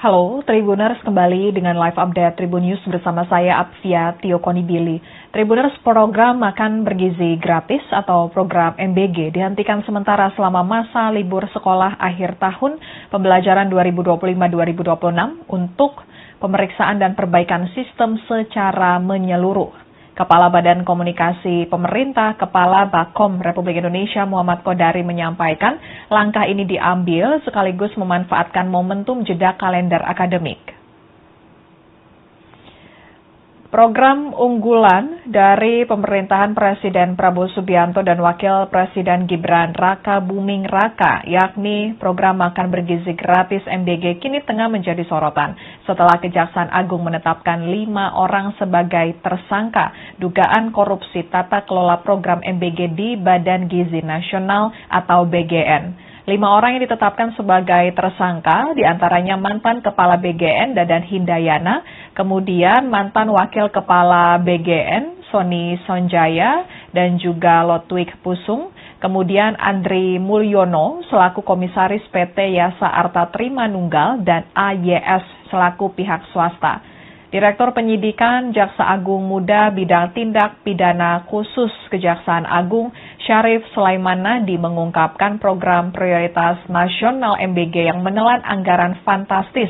Halo, Tribuners kembali dengan live update Tribun News bersama saya Apsia Tio Konibili. Tribuners, program makan bergizi gratis atau program MBG dihentikan sementara selama masa libur sekolah akhir tahun pembelajaran 2025-2026 untuk pemeriksaan dan perbaikan sistem secara menyeluruh. Kepala Badan Komunikasi Pemerintah, Kepala Bakom Republik Indonesia Muhammad Kodari menyampaikan langkah ini diambil sekaligus memanfaatkan momentum jeda kalender akademik. Program unggulan dari pemerintahan Presiden Prabowo Subianto dan Wakil Presiden Gibran Raka Buming Raka, yakni program makan bergizi gratis MBG, kini tengah menjadi sorotan setelah Kejaksaan Agung menetapkan 5 orang sebagai tersangka dugaan korupsi tata kelola program MBG di Badan Gizi Nasional atau BGN. 5 orang yang ditetapkan sebagai tersangka, diantaranya mantan Kepala BGN Dadan Hindayana, kemudian mantan Wakil Kepala BGN Sony Sonjaya, dan juga Lotwik Pusung, kemudian Andri Mulyono selaku Komisaris PT Yasa Arta Trimanunggal, dan AYS selaku pihak swasta. Direktur Penyidikan Jaksa Agung Muda Bidang Tindak Pidana Khusus Kejaksaan Agung Syarif Sulaiman Nadi mengungkapkan program prioritas nasional MBG yang menelan anggaran fantastis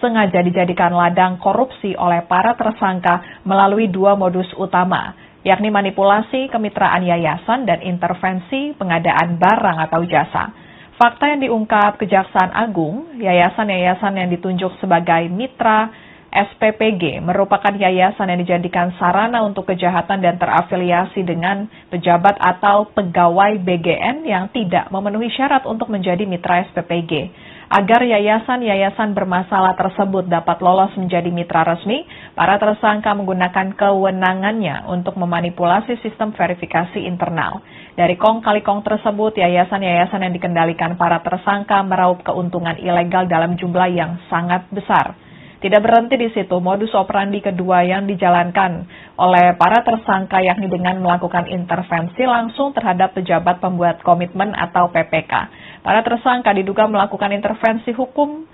sengaja dijadikan ladang korupsi oleh para tersangka melalui 2 modus utama, yakni manipulasi kemitraan yayasan dan intervensi pengadaan barang atau jasa. Fakta yang diungkap Kejaksaan Agung, yayasan-yayasan yang ditunjuk sebagai mitra SPPG merupakan yayasan yang dijadikan sarana untuk kejahatan dan terafiliasi dengan pejabat atau pegawai BGN yang tidak memenuhi syarat untuk menjadi mitra SPPG. Agar yayasan-yayasan bermasalah tersebut dapat lolos menjadi mitra resmi, para tersangka menggunakan kewenangannya untuk memanipulasi sistem verifikasi internal. Dari kong kali kong tersebut, yayasan-yayasan yang dikendalikan para tersangka meraup keuntungan ilegal dalam jumlah yang sangat besar. Tidak berhenti di situ, modus operandi kedua yang dijalankan oleh para tersangka yakni dengan melakukan intervensi langsung terhadap pejabat pembuat komitmen atau PPK. Para tersangka diduga melakukan intervensi hukum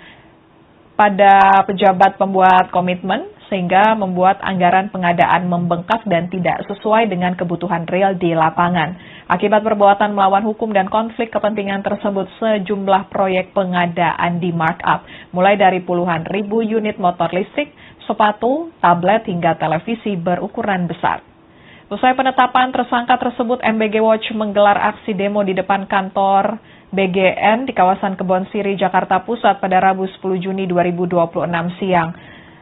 pada pejabat pembuat komitmen sehingga membuat anggaran pengadaan membengkak dan tidak sesuai dengan kebutuhan real di lapangan. Akibat perbuatan melawan hukum dan konflik kepentingan tersebut, sejumlah proyek pengadaan di markup, mulai dari puluhan ribu unit motor listrik, sepatu, tablet, hingga televisi berukuran besar. Usai penetapan tersangka tersebut, MBG Watch menggelar aksi demo di depan kantor BGN di kawasan Kebon Siri, Jakarta Pusat pada Rabu 10 Juni 2026 siang.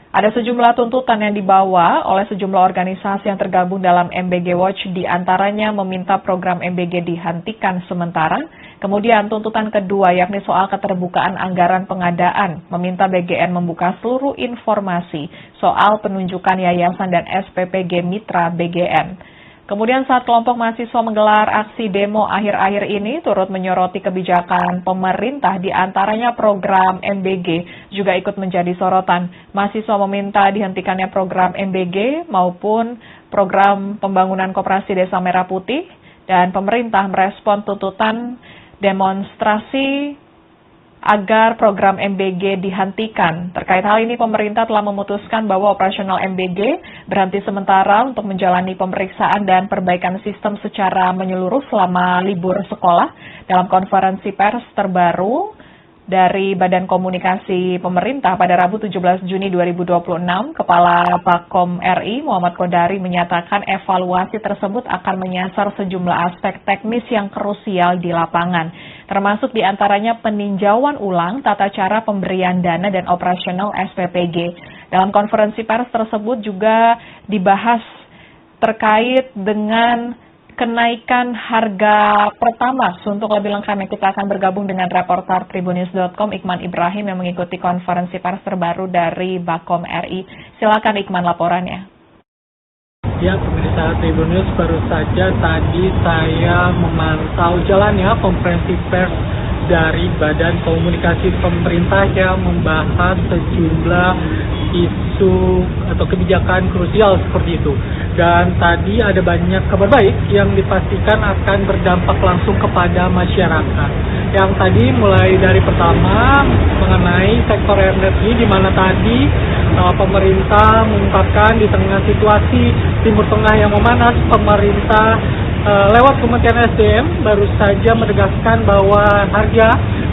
Ada sejumlah tuntutan yang dibawa oleh sejumlah organisasi yang tergabung dalam MBG Watch, di antaranya meminta program MBG dihentikan sementara. Kemudian tuntutan kedua yakni soal keterbukaan anggaran pengadaan, meminta BGN membuka seluruh informasi soal penunjukan yayasan dan SPPG mitra BGN. Kemudian saat kelompok mahasiswa menggelar aksi demo akhir-akhir ini turut menyoroti kebijakan pemerintah, di antaranya program MBG juga ikut menjadi sorotan. Mahasiswa meminta dihentikannya program MBG maupun program pembangunan koperasi Desa Merah Putih, dan pemerintah merespon tuntutan demonstrasi agar program MBG dihentikan. Terkait hal ini, pemerintah telah memutuskan bahwa operasional MBG berhenti sementara untuk menjalani pemeriksaan dan perbaikan sistem secara menyeluruh selama libur sekolah. Dalam konferensi pers terbaru dari Badan Komunikasi Pemerintah pada Rabu 17 Juni 2026, Kepala Bakom RI Muhammad Kodari menyatakan evaluasi tersebut akan menyasar sejumlah aspek teknis yang krusial di lapangan, termasuk diantaranya peninjauan ulang tata cara pemberian dana dan operasional SPPG. Dalam konferensi pers tersebut juga dibahas terkait dengan kenaikan harga Pertamax. Untuk lebih lengkapnya kita akan bergabung dengan reporter Tribunnews.com Iqman Ibrahim yang mengikuti konferensi pers terbaru dari Bakom RI. Silakan Iqman laporannya. Ya, pemirsa Tribun News, baru saja tadi saya memantau jalannya konferensi pers dari Badan Komunikasi Pemerintah yang membahas sejumlah isu atau kebijakan krusial seperti itu. Dan tadi ada banyak kabar baik yang dipastikan akan berdampak langsung kepada masyarakat. Yang tadi mulai dari pertama mengenai sektor energi, di mana tadi pemerintah mengungkapkan di tengah situasi Timur Tengah yang memanas, pemerintah lewat Kementerian SDM baru saja menegaskan bahwa harga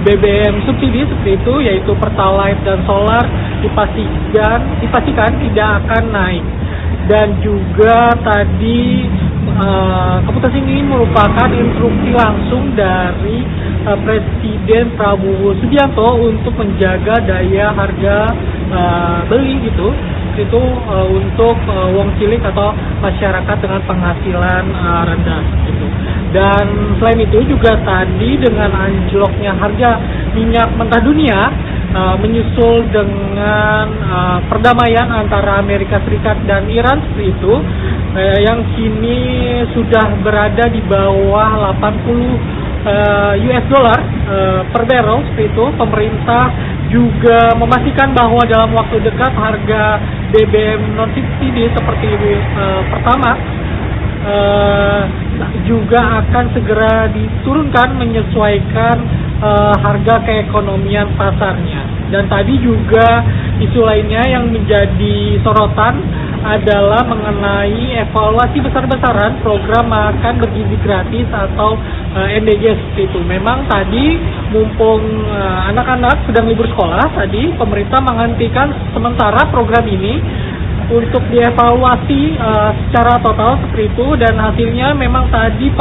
BBM subsidi seperti itu, yaitu Pertalite dan solar, dipastikan tidak akan naik. Dan juga tadi keputusan ini merupakan instruksi langsung dari Presiden Prabowo Subianto untuk menjaga daya harga beli gitu. Itu untuk wong cilik atau masyarakat dengan penghasilan rendah gitu. Dan selain itu juga tadi dengan anjloknya harga minyak mentah dunia menyusul dengan perdamaian antara Amerika Serikat dan Iran seperti itu, yang kini sudah berada di bawah 80 US dollar per barrel seperti itu. Pemerintah juga memastikan bahwa dalam waktu dekat harga BBM non subsidi seperti Pertamax juga akan segera diturunkan menyesuaikan harga keekonomian pasarnya. Dan tadi juga isu lainnya yang menjadi sorotan adalah mengenai evaluasi besar-besaran program makan bergizi gratis atau MBG itu. Memang tadi mumpung anak-anak sedang libur sekolah, tadi pemerintah menghentikan sementara program ini untuk dievaluasi secara total seperti itu, dan hasilnya memang tadi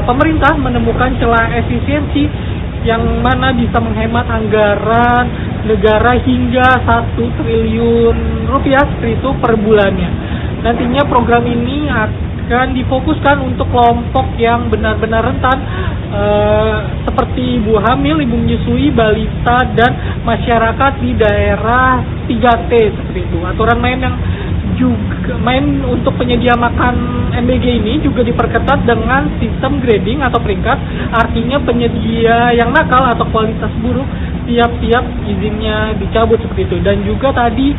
pemerintah menemukan celah efisiensi yang mana bisa menghemat anggaran negara hingga 1 triliun rupiah seperti itu per bulannya. Nantinya program ini akan difokuskan untuk kelompok yang benar-benar rentan seperti ibu hamil, ibu menyusui, balita, dan masyarakat di daerah 3T seperti itu. Aturan main untuk penyedia makan MBG ini juga diperketat dengan sistem grading atau peringkat. Artinya penyedia yang nakal atau kualitas buruk siap-siap izinnya dicabut seperti itu. Dan juga tadi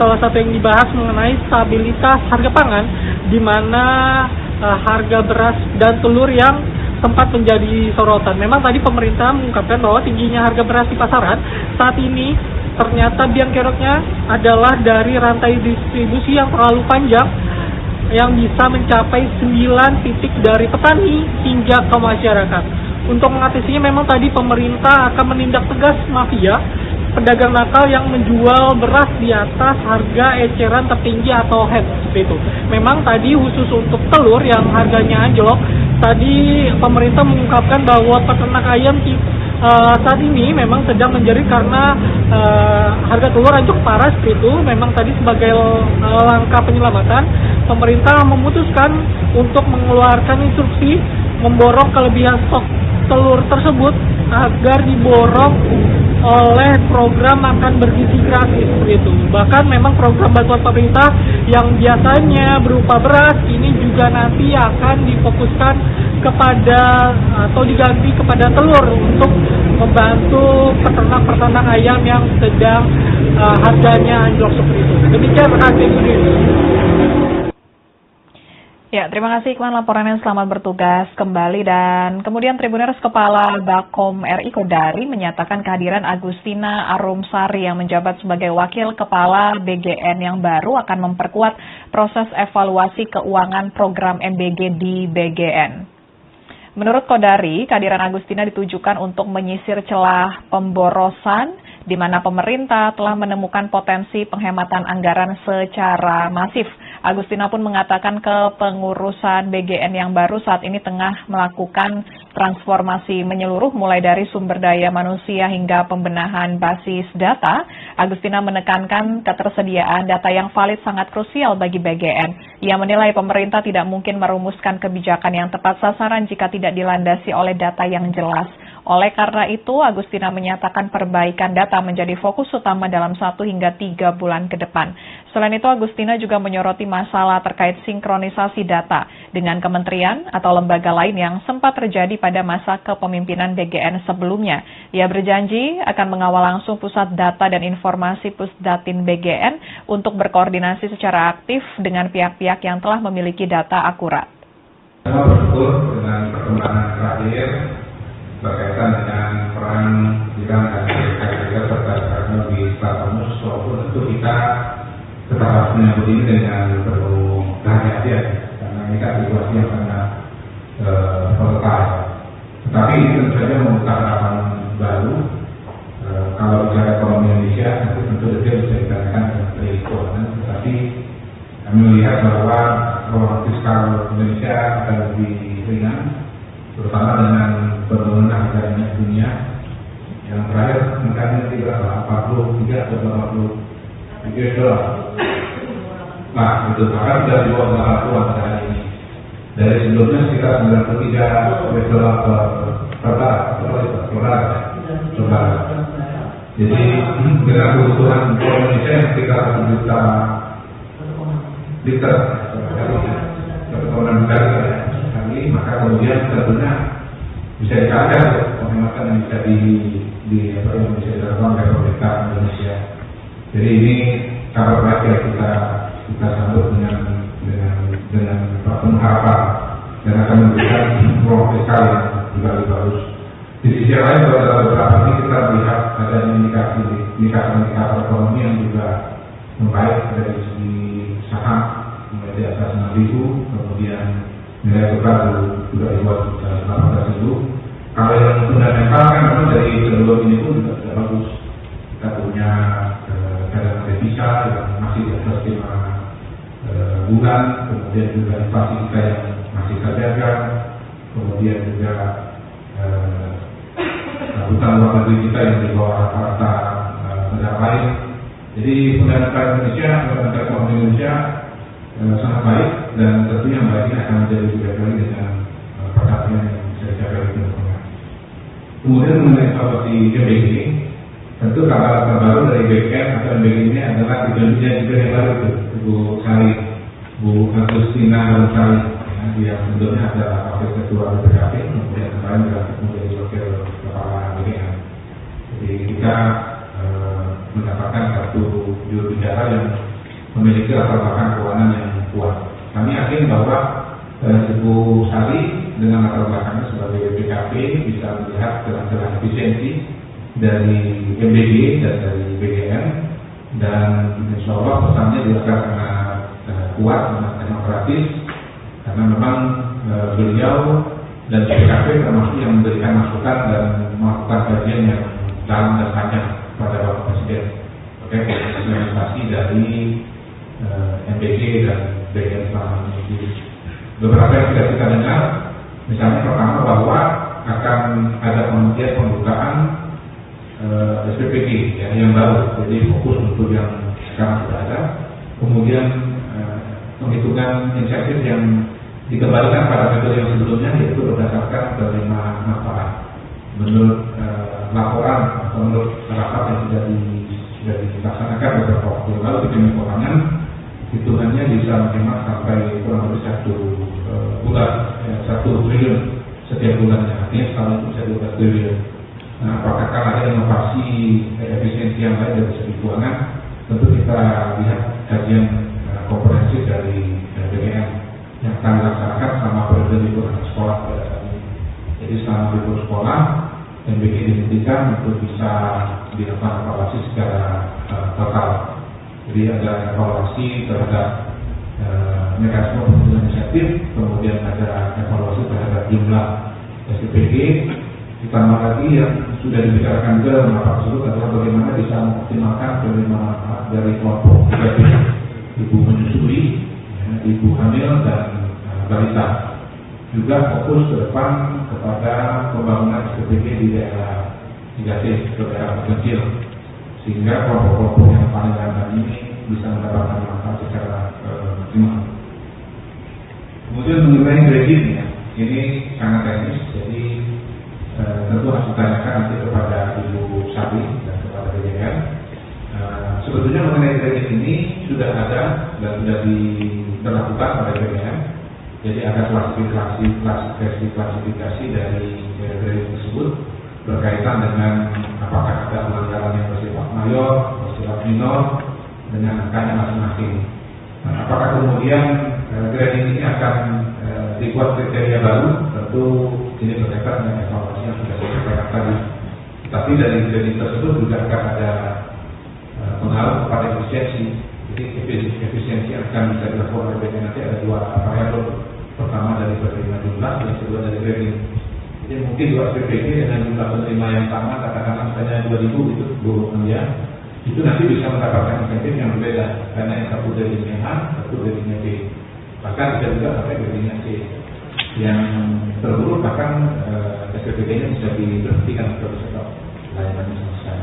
salah satu yang dibahas mengenai stabilitas harga pangan, di mana harga beras dan telur yang sempat menjadi sorotan. Memang tadi pemerintah mengungkapkan bahwa tingginya harga beras di pasaran saat ini ternyata biang keroknya adalah dari rantai distribusi yang terlalu panjang, yang bisa mencapai 9 titik dari petani hingga ke masyarakat. Untuk mengatasinya memang tadi pemerintah akan menindak tegas mafia pedagang nakal yang menjual beras di atas harga eceran tertinggi atau HET seperti itu. Memang tadi khusus untuk telur yang harganya anjlok, tadi pemerintah mengungkapkan bahwa peternak ayam saat ini memang sedang menjerit karena harga telur anjlok parah seperti itu. Memang tadi sebagai langkah penyelamatan, pemerintah memutuskan untuk mengeluarkan instruksi memborong kelebihan stok telur tersebut agar diborong oleh program makan bergizi gratis seperti itu. Bahkan memang program bantuan pemerintah yang biasanya berupa beras ini juga nanti akan difokuskan kepada atau diganti kepada telur untuk membantu peternak-peternak ayam yang sedang harganya anjlok seperti itu. Demikian, terima kasih. Ya, terima kasih Iqman laporannya, selamat bertugas kembali. Dan kemudian Tribuners, Kepala Bakom RI Kodari menyatakan kehadiran Agustina Arumsari yang menjabat sebagai Wakil Kepala BGN yang baru akan memperkuat proses evaluasi keuangan program MBG di BGN. Menurut Kodari, kehadiran Agustina ditujukan untuk menyisir celah pemborosan di mana pemerintah telah menemukan potensi penghematan anggaran secara masif. Agustina pun mengatakan kepengurusan BGN yang baru saat ini tengah melakukan transformasi menyeluruh mulai dari sumber daya manusia hingga pembenahan basis data. Agustina menekankan ketersediaan data yang valid sangat krusial bagi BGN. Ia menilai pemerintah tidak mungkin merumuskan kebijakan yang tepat sasaran jika tidak dilandasi oleh data yang jelas. Oleh karena itu, Agustina menyatakan perbaikan data menjadi fokus utama dalam 1 hingga 3 bulan ke depan. Selain itu, Agustina juga menyoroti masalah terkait sinkronisasi data dengan kementerian atau lembaga lain yang sempat terjadi pada masa kepemimpinan BGN sebelumnya. Ia berjanji akan mengawal langsung Pusat Data dan Informasi Pusdatin BGN untuk berkoordinasi secara aktif dengan pihak-pihak yang telah memiliki data akurat. Saya bersyukur dengan perkembangan terakhir berkaitan dengan peran Bidang dan BKK serta teknologi Stratamus, walaupun tentu kita tetap harus menyambut ini dengan penuh kehati-hatian karena ini kan situasi yang sangat volatile. Tetapi ini tentu saja membuka harapan baru. Kalau bicara ekonomi Indonesia, nanti tentu detail bisa ditanyakan dengan Menteri Keuangan. Tetapi kami melihat bahwa ruang fiskal Indonesia akan lebih ringan, terutama dengan penurunan harga minyak dunia yang terakhir angkanya berapa? 43 atau 53 dolar. Nah, itu bahkan sudah di bawah 80 pada hari ini. Dari sebelumnya sekitar 93 dolar per barang. Jadi dengan kebutuhan Indonesia yang sekitar 1 juta liter kali, maka kemudian tentunya bisa dikatakan penghematan yang bisa yang bisa dilakukan oleh pemerintah Indonesia. Jadi ini kabar baik yang kita sambut dengan penuh harapan dan akan memberikan ruang fiskal yang juga lebih bagus. Di sisi lain, pada beberapa ini kita melihat ada indikator ekonomi yang juga membaik dari segi saham mulai di atas 6.000, kemudian nilai tukar juga di bawah 18.000. Kalau yang fundamental kan memang dari sebelum ini pun juga sudah bagus. Kita punya cadangan devisa yang masih di atas 5 bulan, kemudian juga inflasi kita yang masih terjaga, kemudian juga hutang luar negeri kita yang di bawah rata-rata negara lain. Jadi fundamental ekonomi Indonesia sangat baik, dan tentunya yang baik ini akan menjadi lebih baik dengan perhatian yang bisa dicapai di lingkungan. Kemudian mengenai evaluasi MBG, tentu kabar terbaru dari BGN atau MBG ini adalah dijanjikan juga yang baru itu Bu Sari, Bu Agustina Sari, yang sebelumnya adalah wakil ketua BPKP, kemudian kemarin juga menjadi wakil kepala BGN. Jadi kita mendapatkan satu juru bicara yang memiliki latar belakang keuangan yang kuat. Kami yakin bahwa Ibu Sari dengan latar belakangnya sebagai BPKP bisa melihat celah-celah efisiensi dari MBG dan dari BGN, dan insya Allah pesannya juga sangat kuat, sangat demokratis, karena memang beliau dan BPKP termasuk yang memberikan masukan dan melakukan kajian yang dalam dan panjang pada Bapak Presiden terkait implementasi dari MBG dan BGN selama ini. Beberapa yang sudah kita dengar, misalnya pertama bahwa akan ada penghentian pembukaan SPPG yang baru, jadi fokus untuk yang sekarang sudah ada. Kemudian penghitungan insentif yang dikembalikan pada metode yang sebelumnya, yaitu berdasarkan penerima manfaat menurut laporan atau menurut rapat yang sudah dilaksanakan beberapa waktu lalu di Kementerian Keuangan. Hitungannya bisa menghemat sampai kurang lebih 1 triliun setiap bulannya, artinya setahun itu bisa 12 triliun. Nah, apakah ada inovasi efisiensi yang lain dari segi keuangan? Tentu kita lihat kajian komprehensif dari BGN yang akan dilaksanakan selama periode libur sekolah pada saat ini. Jadi selama libur sekolah, MBG dihentikan untuk bisa dilakukan evaluasi secara total. Jadi ada evaluasi terhadap mekanisme penggunaan insentif, kemudian ada evaluasi terhadap jumlah SPPG, ditambah lagi yang sudah dibicarakan juga dalam rapat tersebut adalah bagaimana bisa mengoptimalkan penerima manfaat dari kelompok ibu menyusui, ibu hamil, dan balita. Juga fokus ke depan kepada pembangunan SPPG di daerah 3T, daerah terpencil, sehingga kelompok-kelompok yang paling rentan ini bisa mendapatkan manfaat secara maksimal. Kemudian mengenai kredit, ini sangat teknis, jadi tentu harus ditanyakan nanti kepada Ibu Sabi dan kepada BGN. Sebetulnya mengenai kredit ini sudah ada dan sudah diberlakukan oleh BGN. Jadi ada klasifikasi dari kredit tersebut berkaitan dengan apakah ada pelanggaran yang bersifat mayor, bersifat minor, dengan angkanya masing-masing. Apakah kemudian kredit ini akan dibuat kriteria baru? Tentu ini berkaitan dengan evaluasi yang sudah saya sampaikan tadi. Tapi dari kredit tersebut juga akan ada pengaruh kepada efisiensi. Jadi efisiensi yang akan bisa dilakukan oleh BGN nanti ada dua variabel. Pertama dari penerima jumlah, dan kedua dari kredit. Jadi mungkin dua SPPG dengan jumlah penerima yang sama, katakanlah misalnya 2.000 itu 26 ya, itu nanti bisa mendapatkan insentif yang berbeda, karena yang satu kreditnya A, satu kreditnya B. Bahkan bisa juga sampai kreditnya C. Yang terburuk bahkan SPPG-nya bisa diberhentikan atau stop layanannya selesai.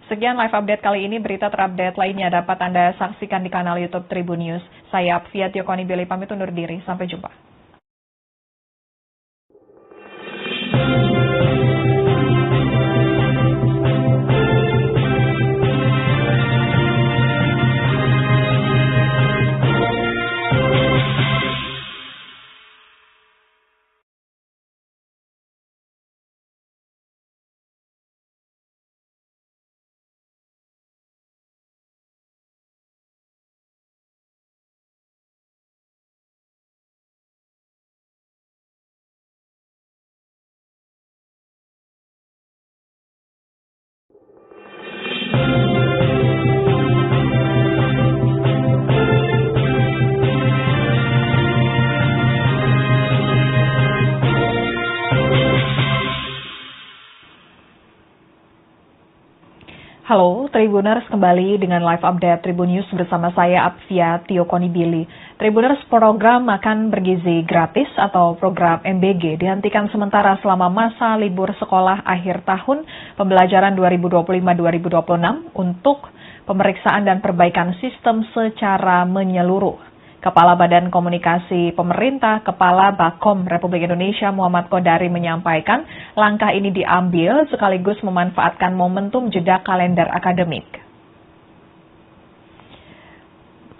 Sekian live update kali ini. Berita terupdate lainnya dapat Anda saksikan di kanal YouTube Tribun News. Saya Apvia Tiokoni Billy pamit undur diri. Sampai jumpa. Halo, Tribuners, kembali dengan live update Tribun News bersama saya Apvia Tiokoni Billy. Tribuners, program makan bergizi gratis atau program MBG dihentikan sementara selama masa libur sekolah akhir tahun pembelajaran 2025-2026 untuk pemeriksaan dan perbaikan sistem secara menyeluruh. Kepala Badan Komunikasi Pemerintah, Kepala Bakom Republik Indonesia Muhammad Kodari menyampaikan langkah ini diambil sekaligus memanfaatkan momentum jeda kalender akademik.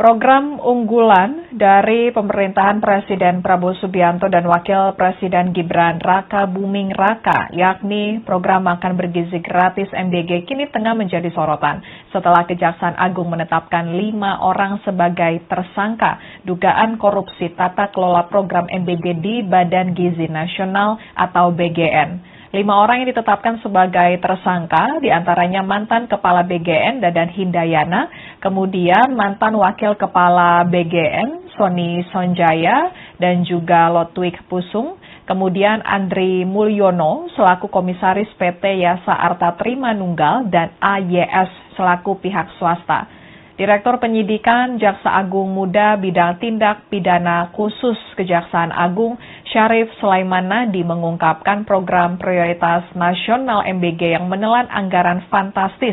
Program unggulan dari pemerintahan Presiden Prabowo Subianto dan Wakil Presiden Gibran Raka Buming Raka, yakni program makan bergizi gratis MBG, kini tengah menjadi sorotan setelah Kejaksaan Agung menetapkan 5 orang sebagai tersangka dugaan korupsi tata kelola program MBG di Badan Gizi Nasional atau BGN. 5 orang yang ditetapkan sebagai tersangka, diantaranya mantan Kepala BGN Dadan Hindayana, kemudian mantan Wakil Kepala BGN Sony Sonjaya, dan juga Lotwik Pusung, kemudian Andri Mulyono selaku Komisaris PT Yasa Arta Trimanunggal, dan AYS selaku pihak swasta. Direktur Penyidikan Jaksa Agung Muda Bidang Tindak Pidana Khusus Kejaksaan Agung Syarif Sulaiman Nadi mengungkapkan program prioritas nasional MBG yang menelan anggaran fantastis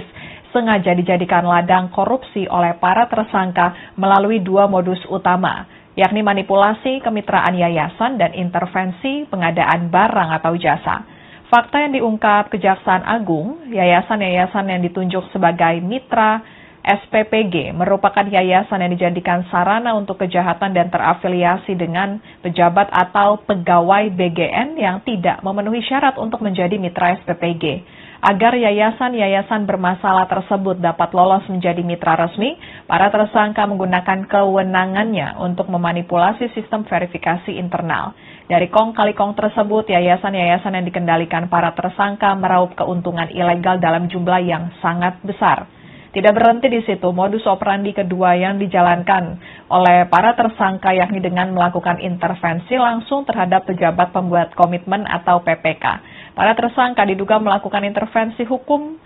sengaja dijadikan ladang korupsi oleh para tersangka melalui 2 modus utama, yakni manipulasi kemitraan yayasan dan intervensi pengadaan barang atau jasa. Fakta yang diungkap Kejaksaan Agung, yayasan-yayasan yang ditunjuk sebagai mitra SPPG merupakan yayasan yang dijadikan sarana untuk kejahatan dan terafiliasi dengan pejabat atau pegawai BGN yang tidak memenuhi syarat untuk menjadi mitra SPPG. Agar yayasan-yayasan bermasalah tersebut dapat lolos menjadi mitra resmi, para tersangka menggunakan kewenangannya untuk memanipulasi sistem verifikasi internal. Dari kong kali kong tersebut, yayasan-yayasan yang dikendalikan para tersangka meraup keuntungan ilegal dalam jumlah yang sangat besar. Tidak berhenti di situ, modus operandi kedua yang dijalankan oleh para tersangka yakni dengan melakukan intervensi langsung terhadap pejabat pembuat komitmen atau PPK. Para tersangka diduga melakukan intervensi hukum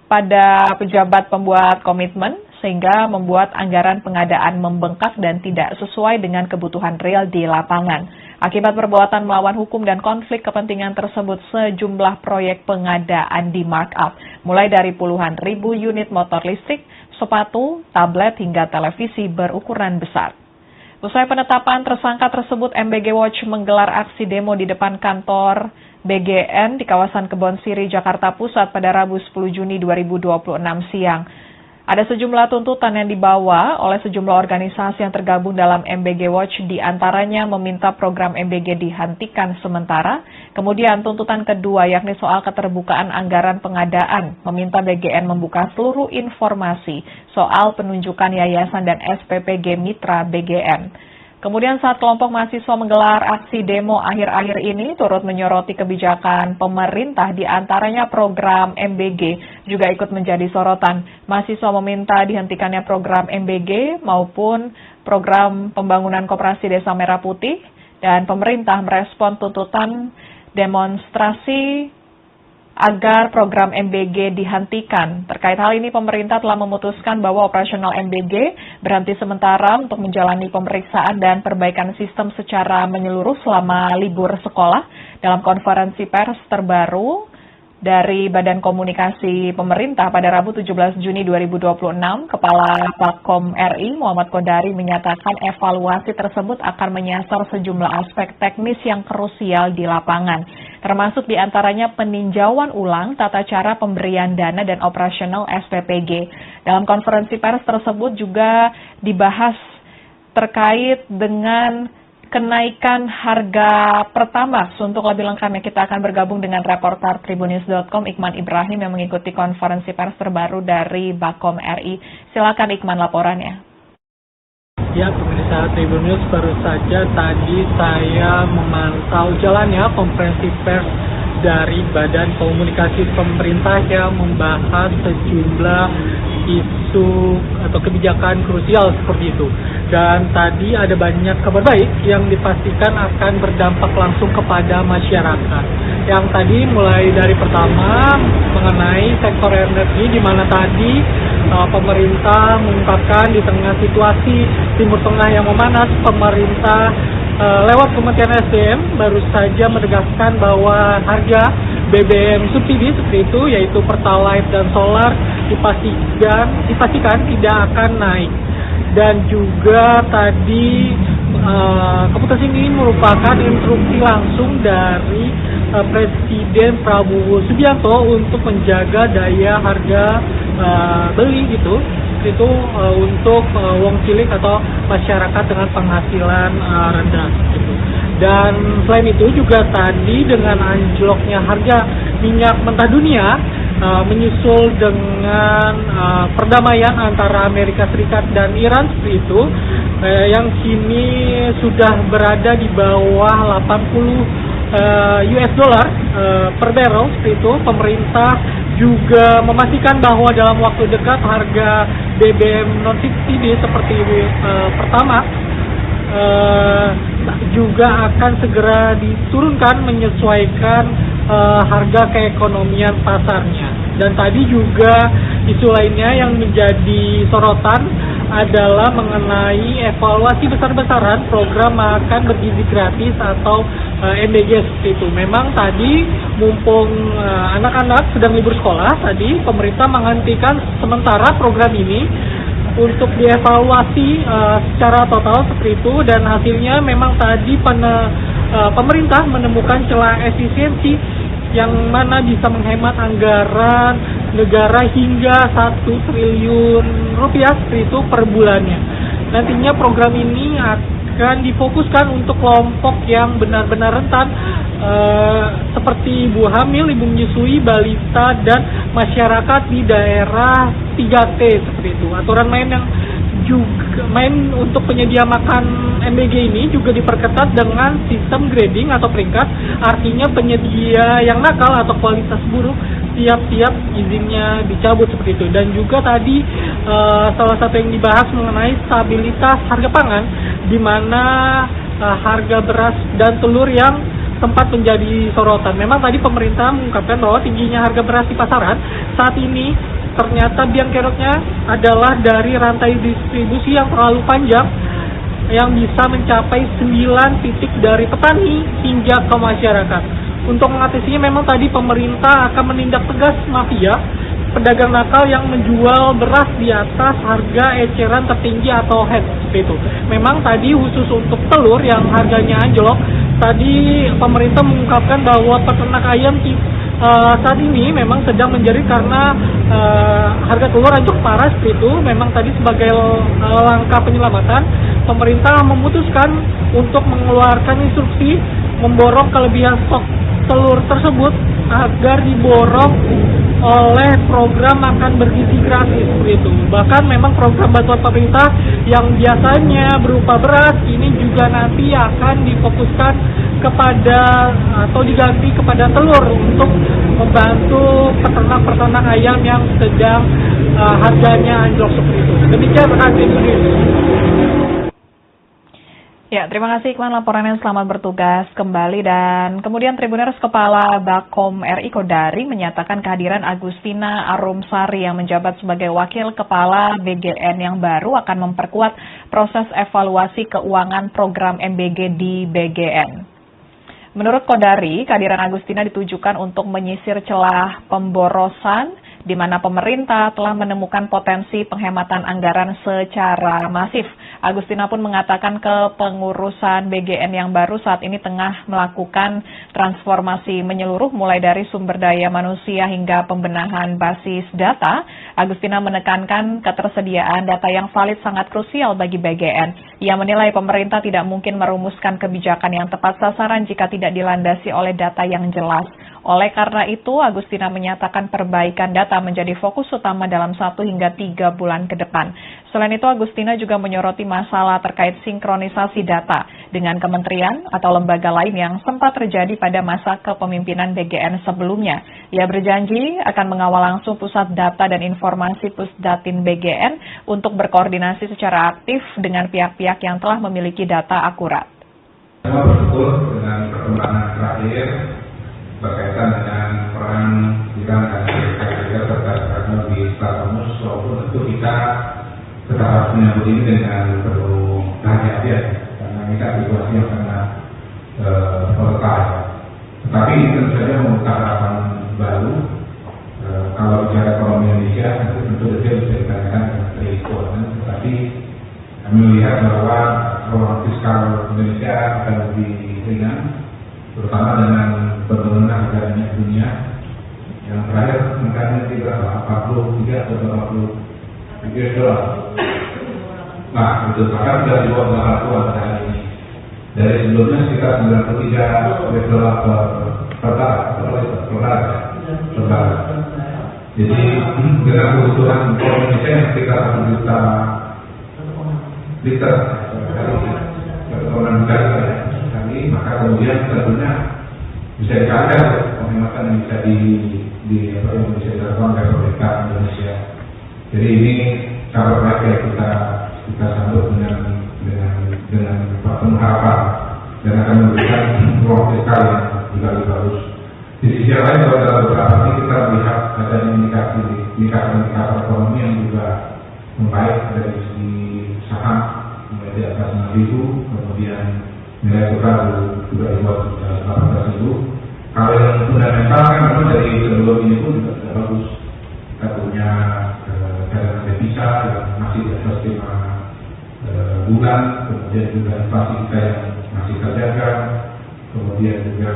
pada pejabat pembuat komitmen sehingga membuat anggaran pengadaan membengkak dan tidak sesuai dengan kebutuhan real di lapangan. Akibat perbuatan melawan hukum dan konflik kepentingan tersebut, sejumlah proyek pengadaan di markup, mulai dari puluhan ribu unit motor listrik, sepatu, tablet, hingga televisi berukuran besar. Usai penetapan tersangka tersebut, MBG Watch menggelar aksi demo di depan kantor BGN di kawasan Kebon Siri, Jakarta Pusat pada Rabu 10 Juni 2026 siang. Ada sejumlah tuntutan yang dibawa oleh sejumlah organisasi yang tergabung dalam MBG Watch, di antaranya meminta program MBG dihentikan sementara. Kemudian tuntutan kedua yakni soal keterbukaan anggaran pengadaan, meminta BGN membuka seluruh informasi soal penunjukan yayasan dan SPPG mitra BGN. Kemudian saat kelompok mahasiswa menggelar aksi demo akhir-akhir ini turut menyoroti kebijakan pemerintah, di antaranya program MBG juga ikut menjadi sorotan. Mahasiswa meminta dihentikannya program MBG maupun program pembangunan koperasi Desa Merah Putih, dan pemerintah merespon tuntutan demonstrasi agar program MBG dihentikan. Terkait hal ini, pemerintah telah memutuskan bahwa operasional MBG berhenti sementara untuk menjalani pemeriksaan dan perbaikan sistem secara menyeluruh selama libur sekolah. Dalam konferensi pers terbaru dari Badan Komunikasi Pemerintah pada Rabu 17 Juni 2026, Kepala Bakom RI Muhammad Kodari menyatakan evaluasi tersebut akan menyasar sejumlah aspek teknis yang krusial di lapangan, termasuk diantaranya peninjauan ulang tata cara pemberian dana dan operasional SPPG. Dalam konferensi pers tersebut juga dibahas terkait dengan kenaikan harga Pertamax. Untuk lebih lengkapnya kita akan bergabung dengan reporter Tribunnews.com Iqman Ibrahim yang mengikuti konferensi pers terbaru dari Bakom RI. Silakan Iqman laporannya. Ya, pemirsa Tribun News, baru saja tadi saya memantau jalannya konferensi pers dari Badan Komunikasi Pemerintah yang membahas sejumlah isu atau kebijakan krusial seperti itu. Dan tadi ada banyak kabar baik yang dipastikan akan berdampak langsung kepada masyarakat. Yang tadi mulai dari pertama mengenai sektor energi, di mana tadi pemerintah mengungkapkan di tengah situasi Timur Tengah yang memanas, pemerintah lewat Kementerian SDM baru saja menegaskan bahwa harga BBM subsidi seperti itu, yaitu Pertalite dan solar, dipastikan tidak akan naik. Dan juga tadi keputusan ini merupakan instruksi langsung dari Presiden Prabowo Subianto untuk menjaga daya harga beli itu untuk wong cilik atau masyarakat dengan penghasilan rendah gitu. Dan selain itu juga tadi dengan anjloknya harga minyak mentah dunia menyusul dengan perdamaian antara Amerika Serikat dan Iran seperti itu, yang kini sudah berada di bawah 80 US dollar per barrel seperti itu. Pemerintah juga memastikan bahwa dalam waktu dekat harga BBM non-subsidi seperti Pertamax juga akan segera diturunkan menyesuaikan harga keekonomian pasarnya. Dan tadi juga isu lainnya yang menjadi sorotan adalah mengenai evaluasi besar-besaran program makan bergizi gratis atau MBG seperti itu. Memang tadi mumpung anak-anak sedang libur sekolah, tadi pemerintah menghentikan sementara program ini untuk dievaluasi secara total seperti itu, dan hasilnya memang tadi pemerintah menemukan celah efisiensi yang mana bisa menghemat anggaran negara hingga 1 triliun rupiah seperti itu per bulannya. Nantinya program ini akan difokuskan untuk kelompok yang benar-benar rentan seperti ibu hamil, ibu menyusui, balita, dan masyarakat di daerah 3T seperti itu. Aturan main untuk penyedia makan MBG ini juga diperketat dengan sistem grading atau peringkat, artinya penyedia yang nakal atau kualitas buruk siap-siap izinnya dicabut seperti itu. Dan juga tadi salah satu yang dibahas mengenai stabilitas harga pangan, di mana harga beras dan telur yang sempat menjadi sorotan. Memang tadi pemerintah mengungkapkan bahwa tingginya harga beras di pasaran saat ini ternyata biang keroknya adalah dari rantai distribusi yang terlalu panjang, yang bisa mencapai 9 titik dari petani hingga ke masyarakat. Untuk mengatasinya memang tadi pemerintah akan menindak tegas mafia pedagang nakal yang menjual beras di atas harga eceran tertinggi atau head seperti itu. Memang tadi khusus untuk telur yang harganya anjlok, tadi pemerintah mengungkapkan bahwa peternak ayam saat ini memang sedang menjerit karena harga telur anjlok parah seperti itu. Memang tadi sebagai langkah penyelamatan, pemerintah memutuskan untuk mengeluarkan instruksi memborong kelebihan stok telur tersebut agar diborong oleh program makan bergizi gratis seperti itu. Bahkan memang program bantuan pemerintah yang biasanya berupa beras ini juga nanti akan difokuskan kepada atau diganti kepada telur untuk membantu peternak-peternak ayam yang sedang harganya anjlok seperti itu. Demikian, terima kasih. Ya, terima kasih Iqman laporannya, selamat bertugas kembali. Dan kemudian Tribuners Kepala Bakom RI Kodari menyatakan kehadiran Agustina Arumsari yang menjabat sebagai Wakil Kepala BGN yang baru akan memperkuat proses evaluasi keuangan program MBG di BGN. Menurut Kodari, kehadiran Agustina ditujukan untuk menyisir celah pemborosan di mana pemerintah telah menemukan potensi penghematan anggaran secara masif. Agustina pun mengatakan kepengurusan BGN yang baru saat ini tengah melakukan transformasi menyeluruh mulai dari sumber daya manusia hingga pembenahan basis data. Agustina menekankan ketersediaan data yang valid sangat krusial bagi BGN. Ia menilai pemerintah tidak mungkin merumuskan kebijakan yang tepat sasaran jika tidak dilandasi oleh data yang jelas. Oleh karena itu, Agustina menyatakan perbaikan data menjadi fokus utama dalam 1 hingga 3 bulan ke depan. Selain itu, Agustina juga menyoroti masalah terkait sinkronisasi data dengan kementerian atau lembaga lain yang sempat terjadi pada masa kepemimpinan BGN sebelumnya. Ia berjanji akan mengawal langsung Pusat Data dan Informasi Pusdatin BGN untuk berkoordinasi secara aktif dengan pihak-pihak yang telah memiliki data akurat. Saya bersyukur dengan perkembangan terakhir berkaitan dengan peran bidang dan kerja serta karena di Statamus, walaupun tentu kita tetap harus menyambut ini dengan penuh kehati-hatian karena ini kan situasi yang sangat volatile. Tetapi ini tentu saja membuka harapan baru. Kalau bicara ekonomi Indonesia, tentu saja bisa ditanyakan dengan Menteri Keuangan, tetapi kami melihat bahwa ruang fiskal Indonesia akan lebih ringan, terutama dengan penurunan harga minyak dunia yang terakhir angkanya berapa? 43 atau 53 dolar. Nah, itu bahkan sudah di bawah $80 pada hari ini. Dari sebelumnya sekitar 93 dolar per barel. Jadi dengan kebutuhan Indonesia yang sekitar 1 juta liter kali, maka kemudian tentunya bisa dikatakan penghematan yang bisa yang bisa dilakukan oleh pemerintah Indonesia. Jadi ini kabar baik yang kita sambut dengan penuh harapan dan akan memberikan ruang fiskal yang juga lebih bagus. Di sisi lain, kalau dalam beberapa ini kita melihat ada indikator ekonomi yang juga membaik dari segi saham mulai di atas 6.000, kemudian nilai tukar juga di bawah 18.000. Kalau yang fundamental kan memang dari sebelum ini pun juga sudah bagus. Kita punya cadangan devisa yang masih di atas 5 bulan, kemudian juga inflasi kita yang masih terjaga, kemudian juga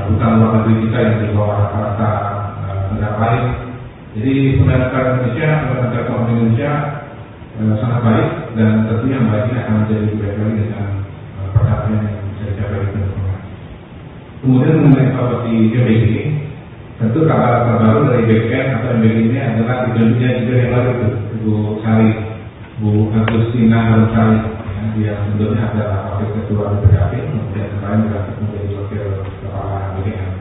hutang luar negeri kita yang di bawah rata-rata negara lain. Jadi fundamental ekonomi Indonesia sangat baik, dan tentunya yang baik ini akan menjadi lebih baik lagi dengan pencapaian yang bisa dicapai di depan. Kemudian mengenai properti MBG, tentu kabar terbaru dari BGN atau MBG ini adalah dibentuknya juga yang baru itu, Bu Sari, Bu Agustina Arumsari, yang sebelumnya adalah wakil ketua BPKP, kemudian kemarin dilantik menjadi wakil kepala BGN.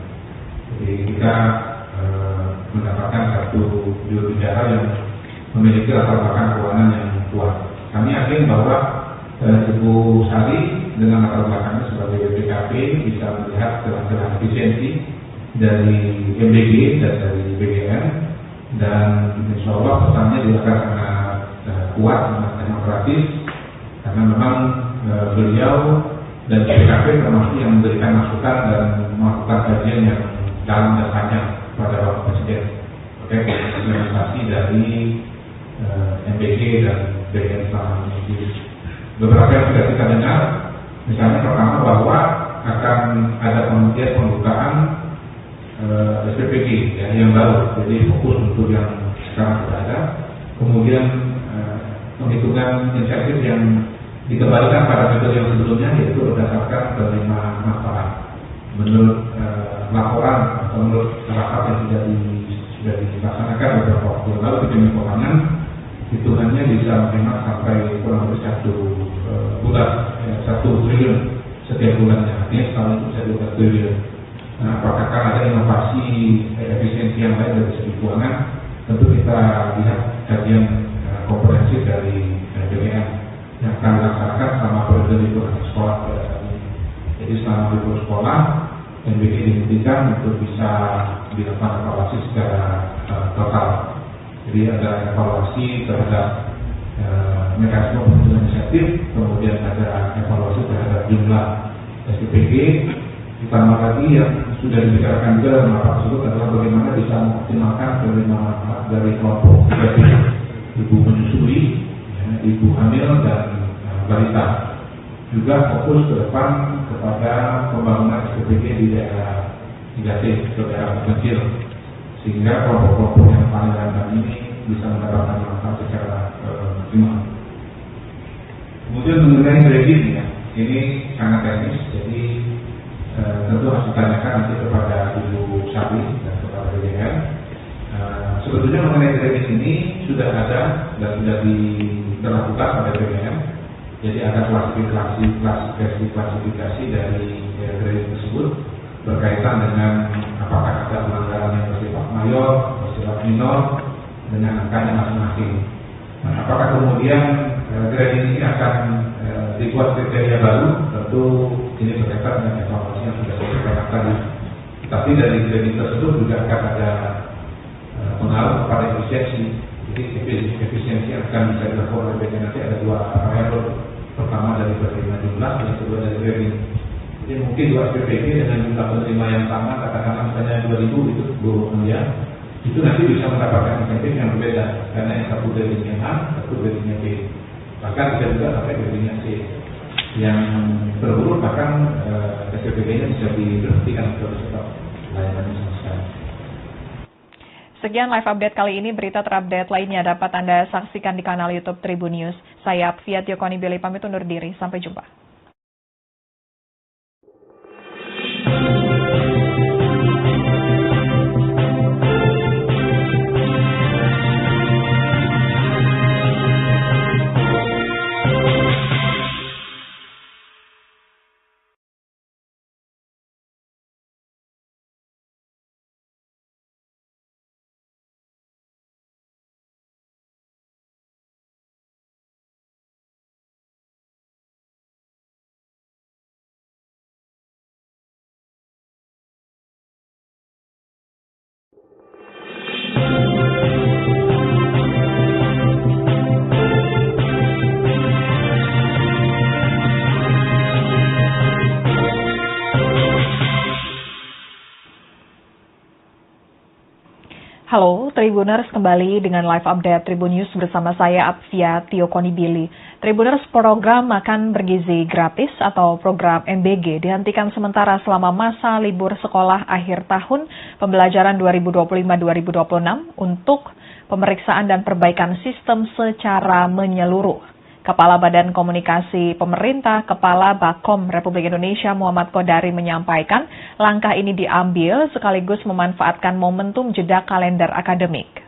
Jadi kita mendapatkan satu juru bicara yang memiliki latar belakang keuangan yang kuat. Kami yakin bahwa Ibu Sari dengan latar belakangnya sebagai BPKP bisa melihat celah-celah efisiensi dari MBG dan dari BGN, dan insya Allah pesannya juga akan sangat kuat, sangat demokratis, karena memang beliau dan BPKP termasuk yang memberikan masukan dan melakukan kajian yang dalam dan panjang kepada Bapak Presiden terkait dengan implementasi dari MBG dan BGN selama ini. Beberapa yang sudah kita dengar, misalnya pertama bahwa akan ada penghentian pembukaan SPPG ya, yang baru, jadi fokus untuk yang sekarang sudah ada. Kemudian penghitungan insentif yang dikembalikan pada metode yang sebelumnya, yaitu berdasarkan penerima manfaat menurut laporan atau menurut rapat yang sudah dilaksanakan beberapa waktu lalu di Kementerian Keuangan. Hitungannya bisa menghemat sampai kurang lebih 1 triliun setiap bulannya, artinya setahun itu bisa 12 triliun. Nah, apakah ada inovasi efisiensi yang lain dari segi keuangan? Tentu kita lihat kajian komprehensif dari BGN yang akan dilaksanakan selama periode libur sekolah pada saat ini. Jadi selama libur sekolah, MBG dihentikan untuk bisa dilakukan evaluasi secara total. Jadi ada evaluasi terhadap mekanisme penghitungan insentif, kemudian ada evaluasi terhadap jumlah SPPG. Ditambah lagi yang sudah dibicarakan juga dalam rapat tersebut adalah bagaimana bisa mengoptimalkan penerima manfaat dari kelompok ibu menyusui, ibu hamil dan balita. Juga fokus ke depan kepada pembangunan SPPG di daerah 3T, daerah terpencil, sehingga kelompok-kelompok yang paling rentan ini bisa mendapatkan manfaat secara maksimal. Kemudian mengenai grading ya, ini sangat teknis, jadi tentu harus ditanyakan nanti kepada Ibu Sabi dan kepada BGN. Sebetulnya mengenai grading ini sudah ada dan sudah dilakukan pada BGN. Jadi ada klasifikasi dari grading tersebut berkaitan dengan apakah ada pelanggaran yang bersifat mayor, bersifat minor, dengan angkanya masing-masing. Nah, apakah kemudian grading ini akan dibuat kriteria baru? Tentu ini berkaitan dengan evaluasi yang sudah saya sampaikan tadi. Tapi dari grading tersebut juga akan ada pengaruh kepada efisiensi. Jadi efisiensi yang akan bisa dilakukan oleh BGN nanti ada 2 variabel. Pertama dari penerima jumlah, dan kedua dari grading. Jadi mungkin 2 SPPG dengan jumlah penerima yang sama, katakanlah misalnya 2.000 itu 20 miliar, itu nanti bisa mendapatkan insentif yang berbeda, karena yang satu gradingnya A, satu gradingnya B. Bahkan bisa juga sampai gradingnya C. Yang terburuk bahkan SPPG-nya bisa diberhentikan untuk stop layanannya sama sekali. Sekian live update kali ini. Berita terupdate lainnya dapat Anda saksikan di kanal YouTube Tribun News. Saya Apvia Tiokoni Billy pamit undur diri. Sampai jumpa. Halo, Tribuners, kembali dengan live update Tribun News bersama saya Apvia Tiokoni Billy. Tribuners, program makan bergizi gratis atau program MBG dihentikan sementara selama masa libur sekolah akhir tahun pembelajaran 2025-2026 untuk pemeriksaan dan perbaikan sistem secara menyeluruh. Kepala Badan Komunikasi Pemerintah, Kepala Bakom Republik Indonesia Muhammad Kodari menyampaikan langkah ini diambil sekaligus memanfaatkan momentum jeda kalender akademik.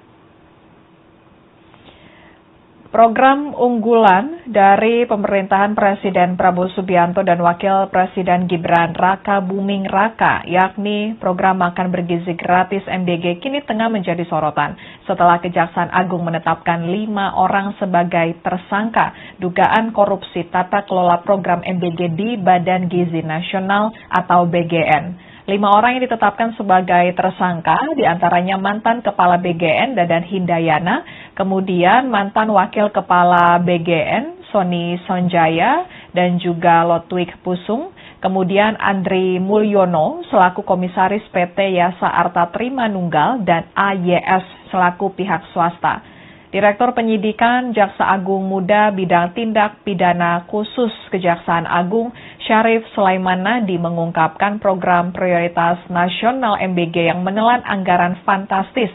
Program unggulan dari pemerintahan Presiden Prabowo Subianto dan Wakil Presiden Gibran Raka Buming Raka, yakni program makan bergizi gratis MBG, kini tengah menjadi sorotan setelah Kejaksaan Agung menetapkan 5 orang sebagai tersangka dugaan korupsi tata kelola program MBG di Badan Gizi Nasional atau BGN. 5 orang yang ditetapkan sebagai tersangka, diantaranya mantan Kepala BGN Dadan Hindayana, kemudian mantan Wakil Kepala BGN Sony Sonjaya, dan juga Lotwik Pusung, kemudian Andri Mulyono selaku Komisaris PT Yasa Arta Trimanunggal, dan AYS selaku pihak swasta. Direktur Penyidikan Jaksa Agung Muda Bidang Tindak Pidana Khusus Kejaksaan Agung Syarif Sulaimanadi mengungkapkan program prioritas nasional MBG yang menelan anggaran fantastis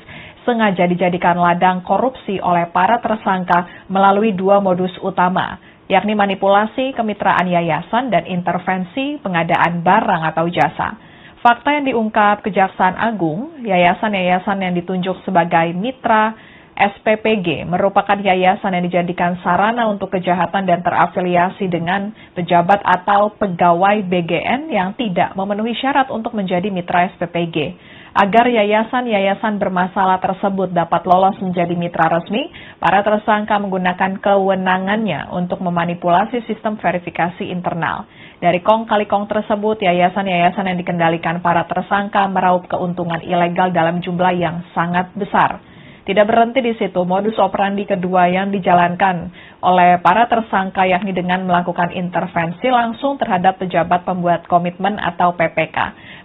sengaja dijadikan ladang korupsi oleh para tersangka melalui dua modus utama, yakni manipulasi kemitraan yayasan dan intervensi pengadaan barang atau jasa. Fakta yang diungkap Kejaksaan Agung, yayasan-yayasan yang ditunjuk sebagai mitra SPPG merupakan yayasan yang dijadikan sarana untuk kejahatan dan terafiliasi dengan pejabat atau pegawai BGN yang tidak memenuhi syarat untuk menjadi mitra SPPG. Agar yayasan-yayasan bermasalah tersebut dapat lolos menjadi mitra resmi, para tersangka menggunakan kewenangannya untuk memanipulasi sistem verifikasi internal. Dari kong kali kong tersebut, yayasan-yayasan yang dikendalikan para tersangka meraup keuntungan ilegal dalam jumlah yang sangat besar. Tidak berhenti di situ, modus operandi kedua yang dijalankan oleh para tersangka yakni dengan melakukan intervensi langsung terhadap pejabat pembuat komitmen atau PPK.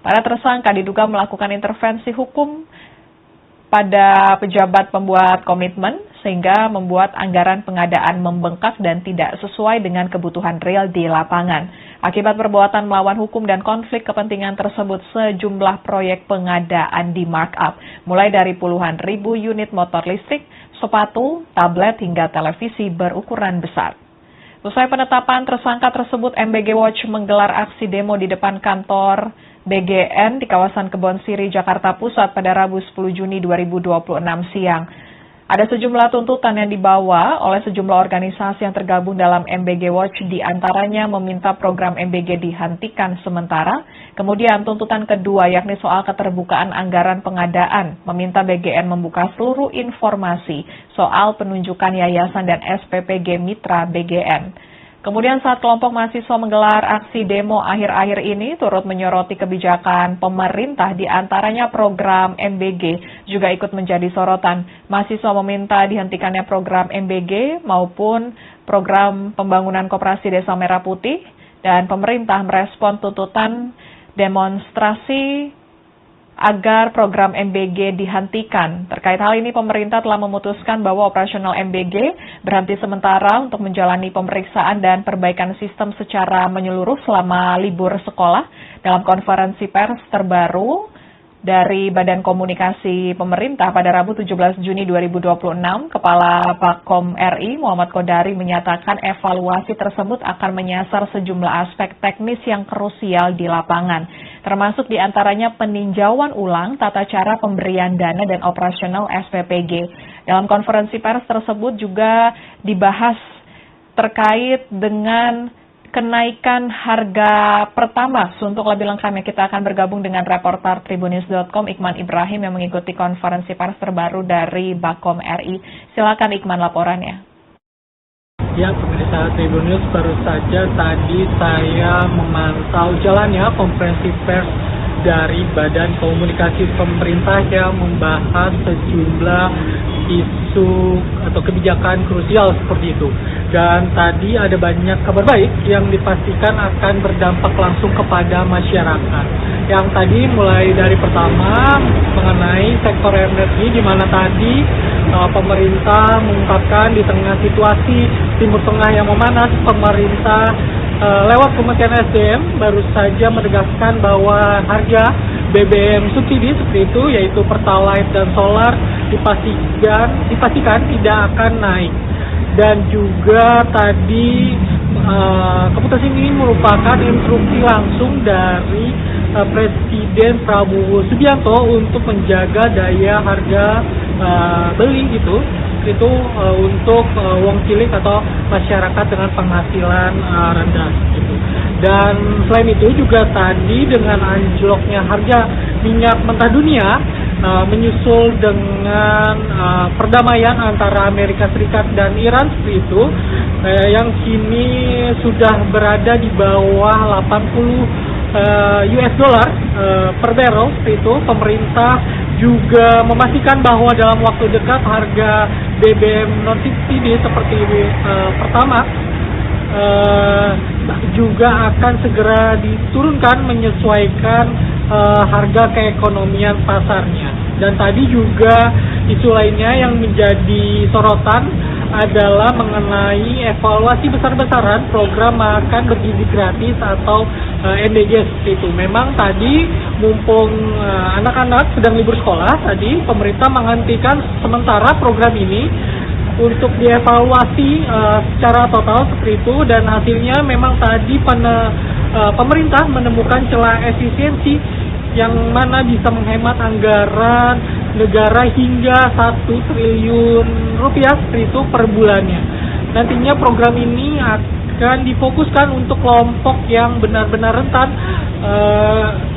Para tersangka diduga melakukan intervensi hukum pada pejabat pembuat komitmen sehingga membuat anggaran pengadaan membengkak dan tidak sesuai dengan kebutuhan real di lapangan. Akibat perbuatan melawan hukum dan konflik kepentingan tersebut, sejumlah proyek pengadaan di markup, mulai dari puluhan ribu unit motor listrik, sepatu, tablet, hingga televisi berukuran besar. Usai penetapan tersangka tersebut, MBG Watch menggelar aksi demo di depan kantor BGN di kawasan Kebon Siri, Jakarta Pusat pada Rabu 10 Juni 2026 siang. Ada sejumlah tuntutan yang dibawa oleh sejumlah organisasi yang tergabung dalam MBG Watch, di antaranya meminta program MBG dihentikan sementara. Kemudian tuntutan kedua yakni soal keterbukaan anggaran pengadaan, meminta BGN membuka seluruh informasi soal penunjukan yayasan dan SPPG mitra BGN. Kemudian saat kelompok mahasiswa menggelar aksi demo akhir-akhir ini turut menyoroti kebijakan pemerintah, di antaranya program MBG juga ikut menjadi sorotan. Mahasiswa meminta dihentikannya program MBG maupun program pembangunan koperasi Desa Merah Putih, dan pemerintah merespon tuntutan demonstrasi agar program MBG dihentikan. Terkait hal ini, pemerintah telah memutuskan bahwa operasional MBG berhenti sementara untuk menjalani pemeriksaan dan perbaikan sistem secara menyeluruh selama libur sekolah. Dalam konferensi pers terbaru dari Badan Komunikasi Pemerintah pada Rabu 17 Juni 2026, Kepala Bakom RI Muhammad Kodari menyatakan evaluasi tersebut akan menyasar sejumlah aspek teknis yang krusial di lapangan, termasuk diantaranya peninjauan ulang tata cara pemberian dana dan operasional SPPG. Dalam konferensi pers tersebut juga dibahas terkait dengan kenaikan harga Pertamax. Untuk lebih lengkapnya kita akan bergabung dengan reporter Tribunnews.com Iqman Ibrahim yang mengikuti konferensi pers terbaru dari Bakom RI. Silakan Iqman laporannya. Ya, pemirsa Tribun News, baru saja tadi saya memantau jalannya konferensi pers dari Badan Komunikasi Pemerintah yang membahas sejumlah isu atau kebijakan krusial seperti itu. Dan tadi ada banyak kabar baik yang dipastikan akan berdampak langsung kepada masyarakat. Yang tadi mulai dari pertama mengenai sektor energi, di mana tadi pemerintah mengungkapkan di tengah situasi Timur Tengah yang memanas, pemerintah lewat Kementerian SDM baru saja menegaskan bahwa harga BBM subsidi seperti itu, yaitu Pertalite dan solar, dipastikan tidak akan naik. Dan juga tadi keputusan ini merupakan instruksi langsung dari Presiden Prabowo Subianto untuk menjaga daya harga beli itu untuk wong cilik atau masyarakat dengan penghasilan rendah gitu. Dan selain itu juga tadi dengan anjloknya harga minyak mentah dunia menyusul dengan perdamaian antara Amerika Serikat dan Iran seperti itu, yang kini sudah berada di bawah 80 US dollar per barrel seperti itu. Pemerintah juga memastikan bahwa dalam waktu dekat harga BBM non subsidi seperti Pertamax juga akan segera diturunkan menyesuaikan harga keekonomian pasarnya. Dan tadi juga isu lainnya yang menjadi sorotan adalah mengenai evaluasi besar-besaran program makan bergizi gratis atau MBG seperti itu. Memang tadi mumpung anak-anak sedang libur sekolah, tadi pemerintah menghentikan sementara program ini untuk dievaluasi secara total seperti itu, dan hasilnya memang tadi pemerintah menemukan celah efisiensi yang mana bisa menghemat anggaran negara hingga 1 triliun rupiah seperti itu per bulannya. Nantinya program ini akan difokuskan untuk kelompok yang benar-benar rentan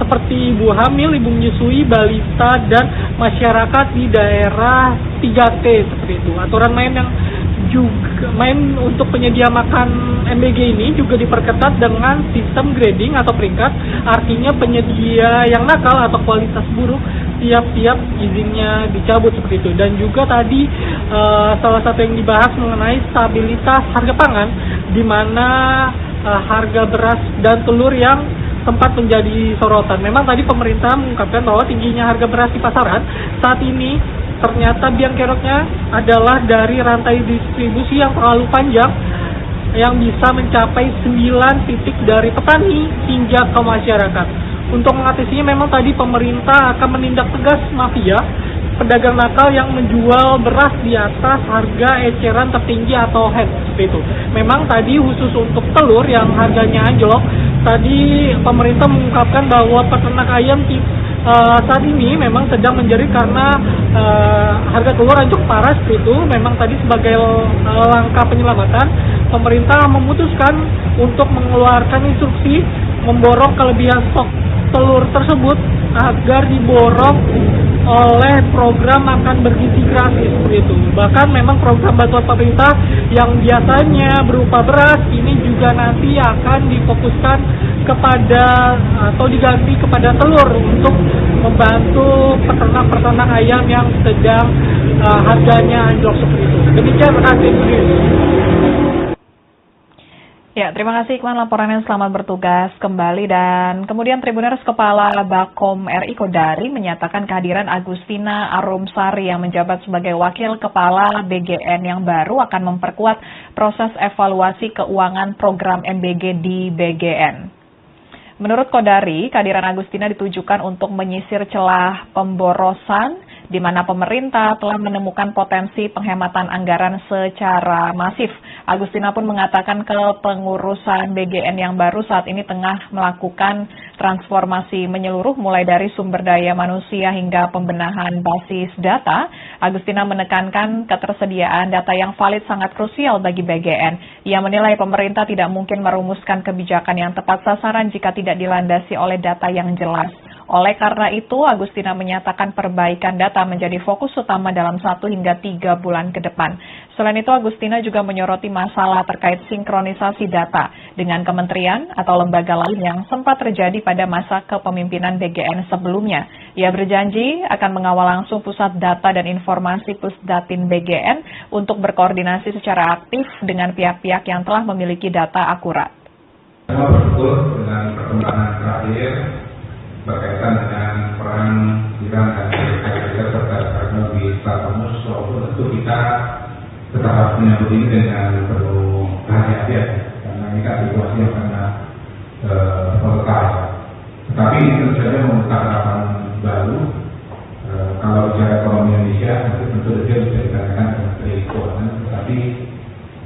seperti ibu hamil, ibu menyusui, balita, dan masyarakat di daerah 3T seperti itu. Aturan main untuk penyedia makan MBG ini juga diperketat dengan sistem grading atau peringkat, artinya penyedia yang nakal atau kualitas buruk tiap-tiap izinnya dicabut seperti itu. Dan juga tadi salah satu yang dibahas mengenai stabilitas harga pangan, di mana harga beras dan telur yang sempat menjadi sorotan. Memang tadi pemerintah mengungkapkan bahwa tingginya harga beras di pasaran saat ini ternyata biang keroknya adalah dari rantai distribusi yang terlalu panjang yang bisa mencapai 9 titik dari petani hingga ke masyarakat. Untuk mengatasinya memang tadi pemerintah akan menindak tegas mafia pedagang nakal yang menjual beras di atas harga eceran tertinggi atau HET seperti itu. Memang tadi khusus untuk telur yang harganya anjlok, tadi pemerintah mengungkapkan bahwa peternak ayam saat ini memang sedang menjerit karena harga telur anjlok parah seperti itu. Memang tadi sebagai langkah penyelamatan, pemerintah memutuskan untuk mengeluarkan instruksi memborong kelebihan stok telur tersebut agar diborong oleh program makan bergizi gratis seperti itu. Bahkan memang program bantuan pemerintah yang biasanya berupa beras ini juga nanti akan difokuskan kepada atau diganti kepada telur untuk membantu peternak-peternak ayam yang sedang harganya anjlok seperti itu. Demikian, terima kasih. Ya, terima kasih Iqman laporannya, selamat bertugas kembali. Dan kemudian Tribuners, Kepala Bakom RI Kodari menyatakan kehadiran Agustina Arumsari yang menjabat sebagai Wakil Kepala BGN yang baru akan memperkuat proses evaluasi keuangan program MBG di BGN. Menurut Kodari, kehadiran Agustina ditujukan untuk menyisir celah pemborosan di mana pemerintah telah menemukan potensi penghematan anggaran secara masif. Agustina pun mengatakan kepengurusan BGN yang baru saat ini tengah melakukan transformasi menyeluruh mulai dari sumber daya manusia hingga pembenahan basis data. Agustina menekankan ketersediaan data yang valid sangat krusial bagi BGN. Ia menilai pemerintah tidak mungkin merumuskan kebijakan yang tepat sasaran jika tidak dilandasi oleh data yang jelas. Oleh karena itu, Agustina menyatakan perbaikan data menjadi fokus utama dalam 1 hingga 3 bulan ke depan. Selain itu, Agustina juga menyoroti masalah terkait sinkronisasi data dengan kementerian atau lembaga lain yang sempat terjadi pada masa kepemimpinan BGN sebelumnya. Ia berjanji akan mengawal langsung Pusat Data dan Informasi Pusdatin BGN untuk berkoordinasi secara aktif dengan pihak-pihak yang telah memiliki data akurat. Semua bersyukur dengan perkembangan terakhir berkaitan dengan peran Iran dan Amerika serta teknologi Stratemus, walaupun tentu kita tetap harus menyambut ini dengan penuh kehati-hatian karena ini kan situasi yang sangat volatile. Tetapi ini tentu saja membuka harapan baru. Kalau bicara ekonomi Indonesia, tentu saja bisa dikatakan dengan Menteri Keuangan, tetapi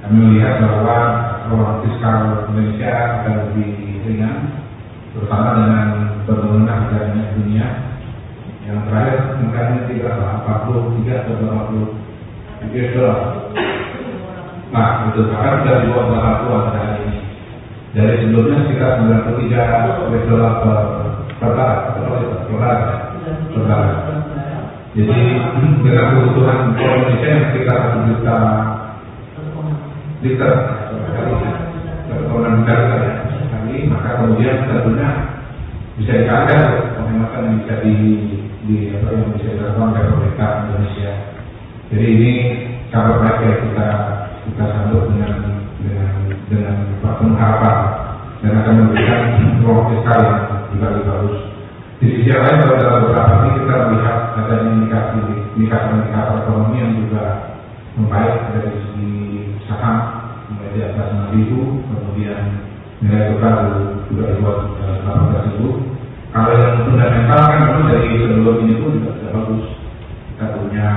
kami melihat bahwa ruang fiskal Indonesia akan lebih ringan, terutama dengan penurunan harga minyak dunia yang terakhir angkanya 43 atau 50 US dollar. Nah, itu bahkan sudah di bawah 80 hari ini. Dari sebelumnya sekitar 93 US dollar per barang. Jadi dengan kebutuhan Indonesia yang sekitar 1 juta liter per kali, maka kemudian tentunya bisa dikatakan penghematan yang bisa yang bisa dilakukan oleh pemerintah Indonesia. Jadi ini kabar baik yang kita sambut dengan dengan penuh harapan dan akan memberikan ruang fiskal yang juga lebih bagus. Di sisi yang lain, pada beberapa ini kita melihat adanya indikator ekonomi yang juga membaik dari segi saham mulai di atas 6.000, kemudian nilai tukar juga di bawah 18.000. Kalau yang fundamental kan memang dari sebelum ini pun juga sudah bagus. Kita punya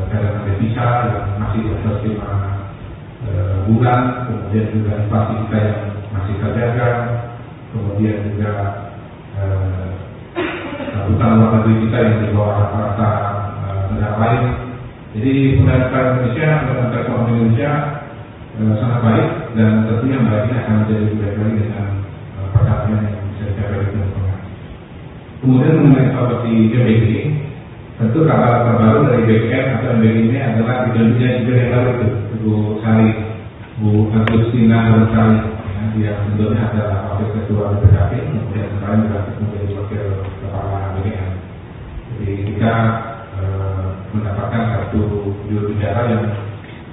cadangan devisa yang masih di atas 5 bulan, kemudian juga inflasi kita yang masih terjaga, kemudian juga utang luar negeri kita yang di bawah rata-rata negara lain. Jadi fundamental ekonomi Indonesia sangat baik, dan tentunya baiknya akan menjadi lebih baik lagi dengan perkembangan yang bisa dicapai di depan. Kemudian mengenai seperti MBG, tentu kabar terbaru dari BKN atau MBG ini adalah idenya yang baru itu, Bu Sari, Bu Agustina Sari, yang sebelumnya adalah wakil ketua BPKP, kemudian sekarang juga menjadi wakil kepala BKN. Jadi kita mendapatkan satu juru bicara yang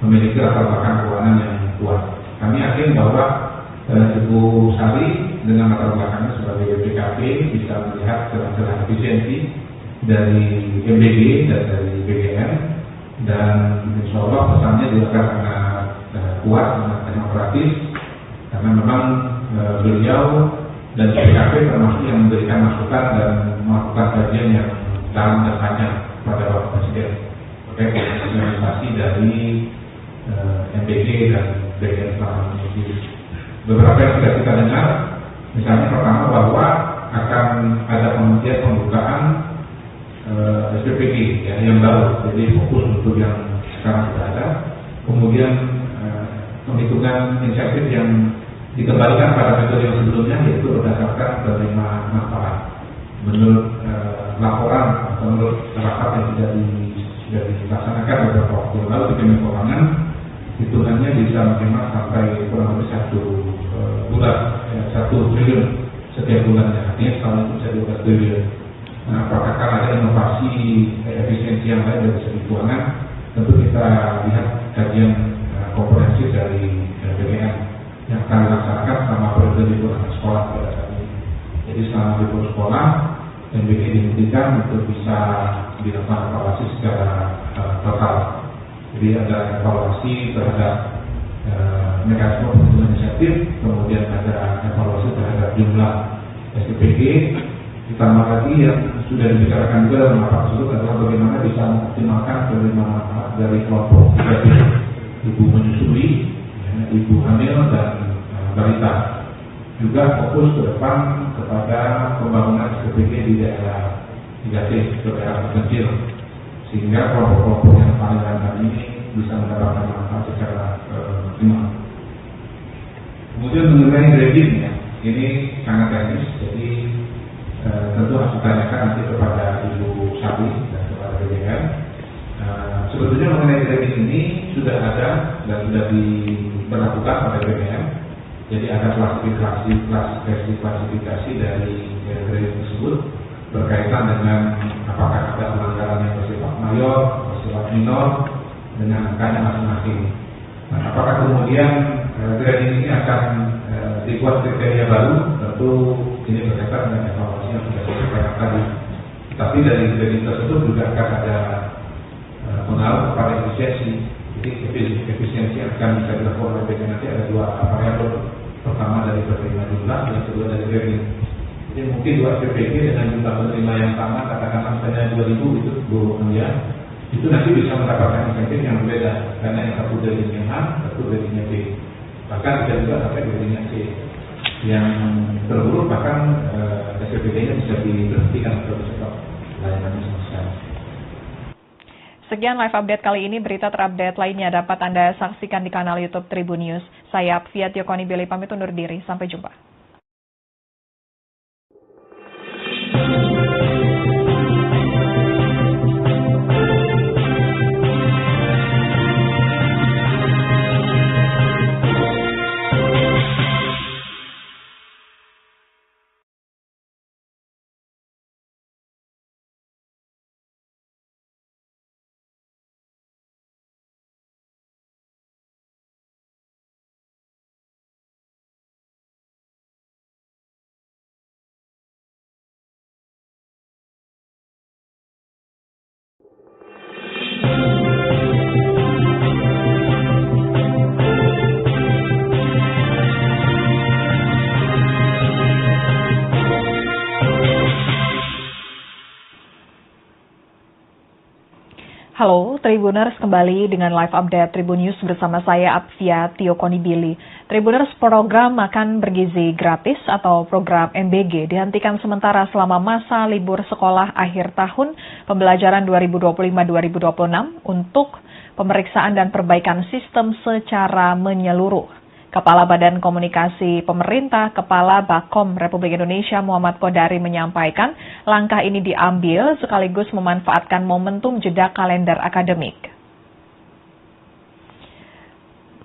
memiliki latar belakang keuangan yang kuat. Kami yakin bahwa Ibu Sari dengan latar belakangnya sebagai BPKP bisa melihat celah-celah efisiensi dari MBG dan dari BGN, dan insya Allah pesannya juga akan sangat kuat, sangat demokratis, karena memang beliau dan BPKP termasuk yang memberikan masukan dan melakukan kajian yang dalam dan panjang pada Bapak Presiden terkait implementasi dari MBG dan BGN selama ini. Beberapa yang sudah kita dengar, misalnya pertama bahwa akan ada penghentian pembukaan SPPG ya, yang baru, jadi fokus untuk yang sekarang sudah ada. Kemudian penghitungan insentif yang dikembalikan pada metode yang sebelumnya, yaitu berdasarkan penerima manfaat menurut laporan atau menurut rapat yang sudah dilaksanakan beberapa waktu lalu di Kementerian Keuangan. Hitungannya bisa menghemat sampai kurang lebih 1 bulan, 1 triliun setiap bulannya. Artinya setahun itu bisa 12 triliun. Nah, apakah akan ada inovasi efisiensi yang lain dari segi keuangan? Tentu kita lihat kajian komprehensif dari BPN yang akan dilaksanakan selama periode libur sekolah pada saat ini. Jadi selama libur sekolah, MBG dimungkinkan untuk bisa dilakukan evaluasi secara total. Jadi ada evaluasi terhadap mekanisme penghitungan insentif, kemudian ada evaluasi terhadap jumlah SPPG, ditambah lagi yang sudah dibicarakan juga dalam rapat tersebut adalah bagaimana bisa mengoptimalkan penerima manfaat dari kelompok ibu menyusui, ibu hamil dan balita. Juga fokus ke depan kepada pembangunan SPPG di daerah 3T, daerah terpencil, sehingga kelompok-kelompok yang paling rentan ini bisa mendapatkan manfaat secara optimal. Kemudian mengenai grading ya, ini sangat teknis, jadi tentu harus ditanyakan nanti kepada Ibu Sari dan kepada BPN. Sebetulnya mengenai grading ini sudah ada dan sudah diberlakukan oleh BPN. Jadi ada klasifikasi dari grading tersebut berkaitan dengan apakah ada pelanggaran yang bersifat mayor, bersifat minor, dengan angkanya masing-masing. Nah, apakah kemudian grading ini akan dibuat kriteria baru? Tentu ini berkaitan dengan evaluasi yang sudah disampaikan tadi. Tapi dari grading tersebut juga akan ada pengaruh kepada efisiensi. Jadi efisiensi yang akan bisa dilakukan oleh BPN nanti ada 2 variabel. Pertama dari penerima jumlah, dan kedua dari grading. Jadi mungkin 2 SPPG dengan jumlah penerima yang sama, katakanlah misalnya 2.000 itu ya, itu nanti bisa mendapatkan insentif yang berbeda, karena yang satu gradingnya A, satu gradingnya B. Bahkan bisa juga sampai gradingnya C. Yang terburuk bahkan SPPG-nya bisa diberhentikan atau stop layanannya sama sekali. Sekian live update kali ini. Berita terupdate lainnya dapat Anda saksikan di kanal YouTube Tribun News. Saya Fiat Yokoni Billy pamit undur diri. Sampai jumpa. Halo, Tribuners, kembali dengan live update Tribun News bersama saya Apvia Tio Konibili. Tribuners, program makan bergizi gratis atau program MBG dihentikan sementara selama masa libur sekolah akhir tahun pembelajaran 2025-2026 untuk pemeriksaan dan perbaikan sistem secara menyeluruh. Kepala Badan Komunikasi Pemerintah, Kepala Bakom Republik Indonesia Muhammad Kodari menyampaikan langkah ini diambil sekaligus memanfaatkan momentum jeda kalender akademik.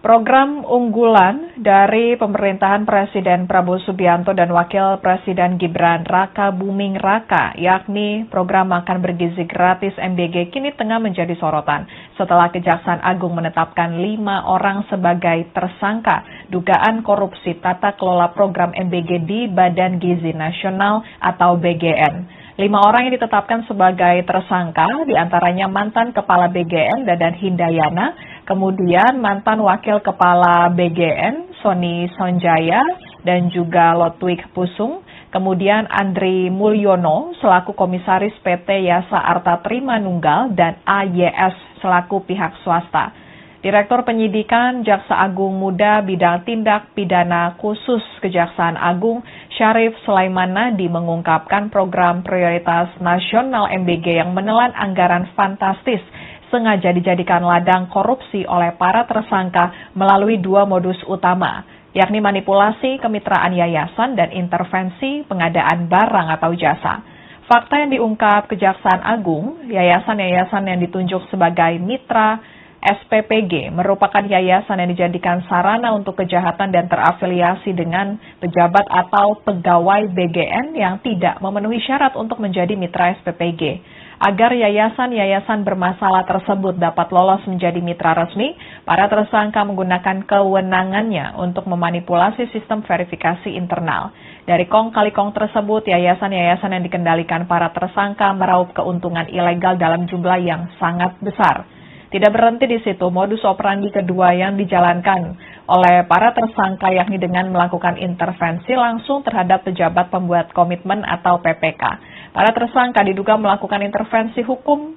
Program unggulan dari pemerintahan Presiden Prabowo Subianto dan Wakil Presiden Gibran Raka Buming Raka, yakni program makan bergizi gratis MBG, kini tengah menjadi sorotan setelah Kejaksaan Agung menetapkan 5 orang sebagai tersangka dugaan korupsi tata kelola program MBG di Badan Gizi Nasional atau BGN. 5 orang yang ditetapkan sebagai tersangka, diantaranya mantan Kepala BGN Dadan Hindayana, kemudian mantan Wakil Kepala BGN Sony Sonjaya, dan juga Lotwik Pusung, kemudian Andri Mulyono selaku Komisaris PT Yasa Arta Trimanunggal, dan AYS selaku pihak swasta. Direktur Penyidikan Jaksa Agung Muda Bidang Tindak Pidana Khusus Kejaksaan Agung Syarif Sulaiman Nadi mengungkapkan program prioritas nasional MBG yang menelan anggaran fantastis sengaja dijadikan ladang korupsi oleh para tersangka melalui 2 modus utama, yakni manipulasi kemitraan yayasan dan intervensi pengadaan barang atau jasa. Fakta yang diungkap Kejaksaan Agung, yayasan-yayasan yang ditunjuk sebagai mitra SPPG merupakan yayasan yang dijadikan sarana untuk kejahatan dan terafiliasi dengan pejabat atau pegawai BGN yang tidak memenuhi syarat untuk menjadi mitra SPPG. Agar yayasan-yayasan bermasalah tersebut dapat lolos menjadi mitra resmi, para tersangka menggunakan kewenangannya untuk memanipulasi sistem verifikasi internal. Dari kong kali kong tersebut, yayasan-yayasan yang dikendalikan para tersangka meraup keuntungan ilegal dalam jumlah yang sangat besar. Tidak berhenti di situ, modus operandi kedua yang dijalankan oleh para tersangka yakni dengan melakukan intervensi langsung terhadap pejabat pembuat komitmen atau PPK. Para tersangka diduga melakukan intervensi hukum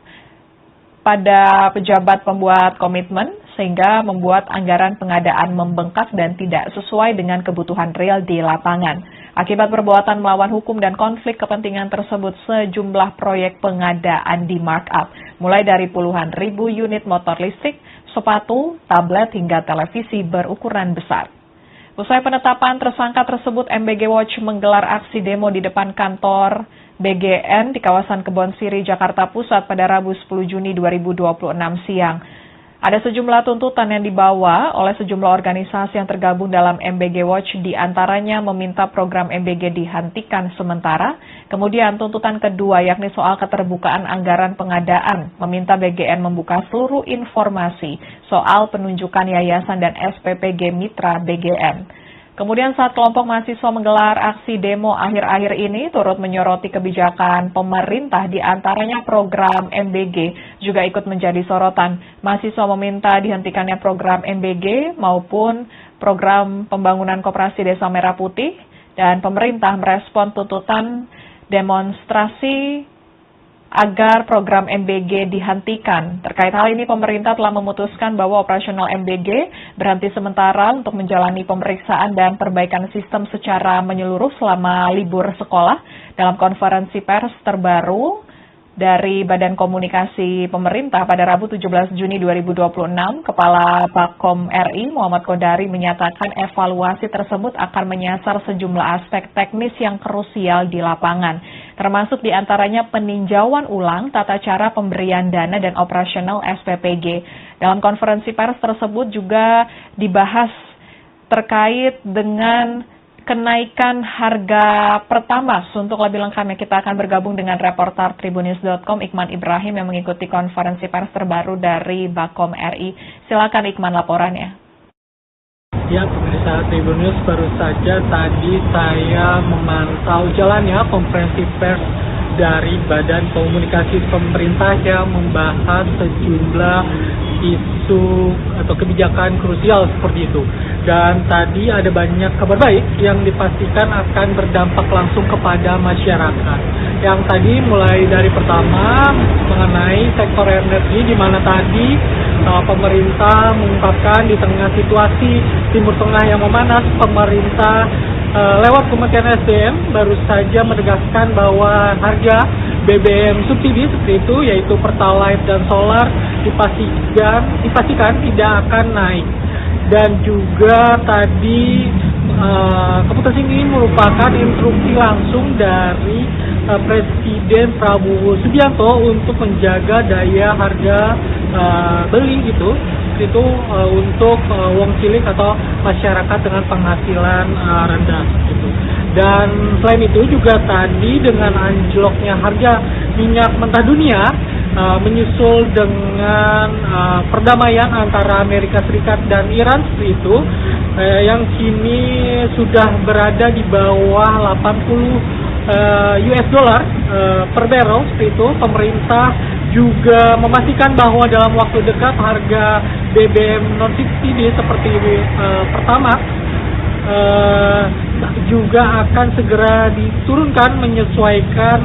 pada pejabat pembuat komitmen sehingga membuat anggaran pengadaan membengkak dan tidak sesuai dengan kebutuhan real di lapangan. Akibat perbuatan melawan hukum dan konflik kepentingan tersebut, sejumlah proyek pengadaan di markup, mulai dari puluhan ribu unit motor listrik, sepatu, tablet, hingga televisi berukuran besar. Usai penetapan tersangka tersebut, MBG Watch menggelar aksi demo di depan kantor BGN di kawasan Kebon Siri, Jakarta Pusat pada Rabu 10 Juni 2026 siang. Ada sejumlah tuntutan yang dibawa oleh sejumlah organisasi yang tergabung dalam MBG Watch, di antaranya meminta program MBG dihentikan sementara. Kemudian tuntutan kedua yakni soal keterbukaan anggaran pengadaan, meminta BGN membuka seluruh informasi soal penunjukan yayasan dan SPPG mitra BGN. Kemudian saat kelompok mahasiswa menggelar aksi demo akhir-akhir ini turut menyoroti kebijakan pemerintah, di antaranya program MBG juga ikut menjadi sorotan. Mahasiswa meminta dihentikannya program MBG maupun program pembangunan koperasi Desa Merah Putih, dan pemerintah merespon tuntutan demonstrasi agar program MBG dihentikan. Terkait hal ini, pemerintah telah memutuskan bahwa operasional MBG berhenti sementara untuk menjalani pemeriksaan dan perbaikan sistem secara menyeluruh selama libur sekolah. Dalam konferensi pers terbaru dari Badan Komunikasi Pemerintah pada Rabu 17 Juni 2026, Kepala Bakom RI Muhammad Kodari menyatakan evaluasi tersebut akan menyasar sejumlah aspek teknis yang krusial di lapangan, termasuk diantaranya peninjauan ulang tata cara pemberian dana dan operasional SPPG. Dalam konferensi pers tersebut juga dibahas terkait dengan kenaikan harga Pertamax. Untuk lebih lengkapnya kita akan bergabung dengan reporter Tribunnews.com Iqman Ibrahim yang mengikuti konferensi pers terbaru dari Bakom RI. Silakan Iqman laporannya. Ya, pemirsa Tribun News, baru saja tadi saya memantau jalannya konferensi pers dari Badan Komunikasi Pemerintah yang membahas sejumlah isu atau kebijakan krusial seperti itu. Dan tadi ada banyak kabar baik yang dipastikan akan berdampak langsung kepada masyarakat. Yang tadi mulai dari pertama mengenai sektor energi, di mana tadi pemerintah mengungkapkan di tengah situasi Timur Tengah yang memanas, pemerintah lewat Kementerian SDM baru saja menegaskan bahwa harga BBM subsidi seperti itu, yaitu Pertalite dan solar, dipastikan tidak akan naik. Dan juga tadi keputusan ini merupakan instruksi langsung dari Presiden Prabowo Subianto untuk menjaga daya harga beli itu untuk wong cilik atau masyarakat dengan penghasilan rendah gitu. Dan selain itu juga tadi dengan anjloknya harga minyak mentah dunia menyusul dengan perdamaian antara Amerika Serikat dan Iran seperti itu, yang kini sudah berada di bawah 80 US dollar per barrel seperti itu. Pemerintah juga memastikan bahwa dalam waktu dekat harga BBM non-subsidi seperti Pertamax juga akan segera diturunkan menyesuaikan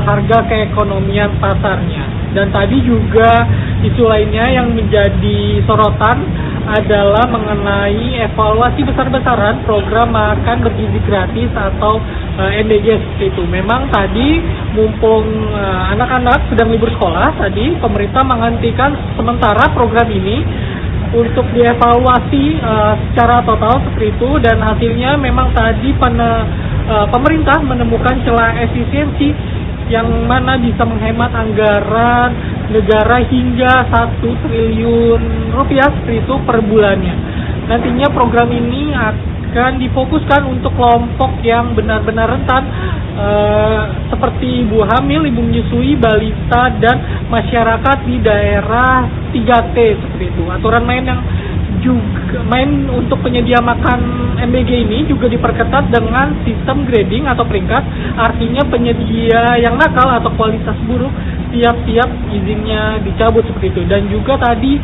harga keekonomian pasarnya. Dan tadi juga isu lainnya yang menjadi sorotan adalah mengenai evaluasi besar-besaran program makan bergizi gratis atau MBG itu. Memang tadi mumpung anak-anak sedang libur sekolah, tadi pemerintah menghentikan sementara program ini untuk dievaluasi secara total seperti itu, dan hasilnya memang tadi pemerintah menemukan celah efisiensi yang mana bisa menghemat anggaran negara hingga 1 triliun rupiah seperti itu per bulannya. Nantinya program ini akan difokuskan untuk kelompok yang benar-benar rentan seperti ibu hamil, ibu menyusui, balita, dan masyarakat di daerah 3T seperti itu. Aturan main untuk penyedia makan MBG ini juga diperketat dengan sistem grading atau peringkat, artinya penyedia yang nakal atau kualitas buruk tiap-tiap izinnya dicabut seperti itu. Dan juga tadi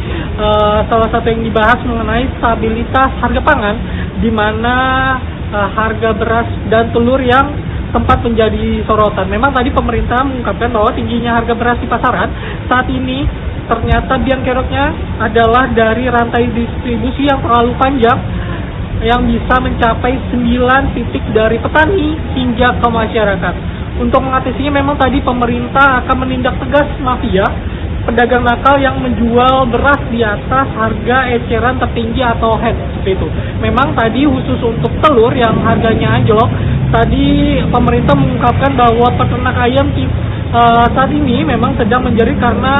salah satu yang dibahas mengenai stabilitas harga pangan, di mana harga beras dan telur yang sempat menjadi sorotan. Memang tadi pemerintah mengungkapkan bahwa tingginya harga beras di pasaran saat ini ternyata biang keroknya adalah dari rantai distribusi yang terlalu panjang, yang bisa mencapai 9 titik dari petani hingga ke masyarakat. Untuk mengatasinya memang tadi pemerintah akan menindak tegas mafia pedagang nakal yang menjual beras di atas harga eceran tertinggi atau head seperti itu. Memang tadi khusus untuk telur yang harganya anjlok, tadi pemerintah mengungkapkan bahwa peternak ayam saat ini memang sedang menjerit karena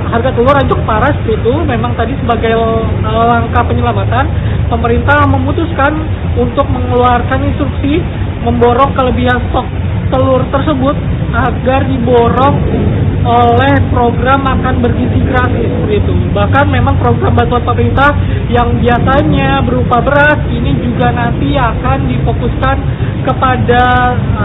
harga telur anjlok parah seperti itu. Memang tadi sebagai langkah penyelamatan, pemerintah memutuskan untuk mengeluarkan instruksi memborong kelebihan stok telur tersebut agar diborong oleh program makan bergizi gratis seperti itu. Bahkan memang program bantuan pemerintah yang biasanya berupa beras ini juga nanti akan difokuskan kepada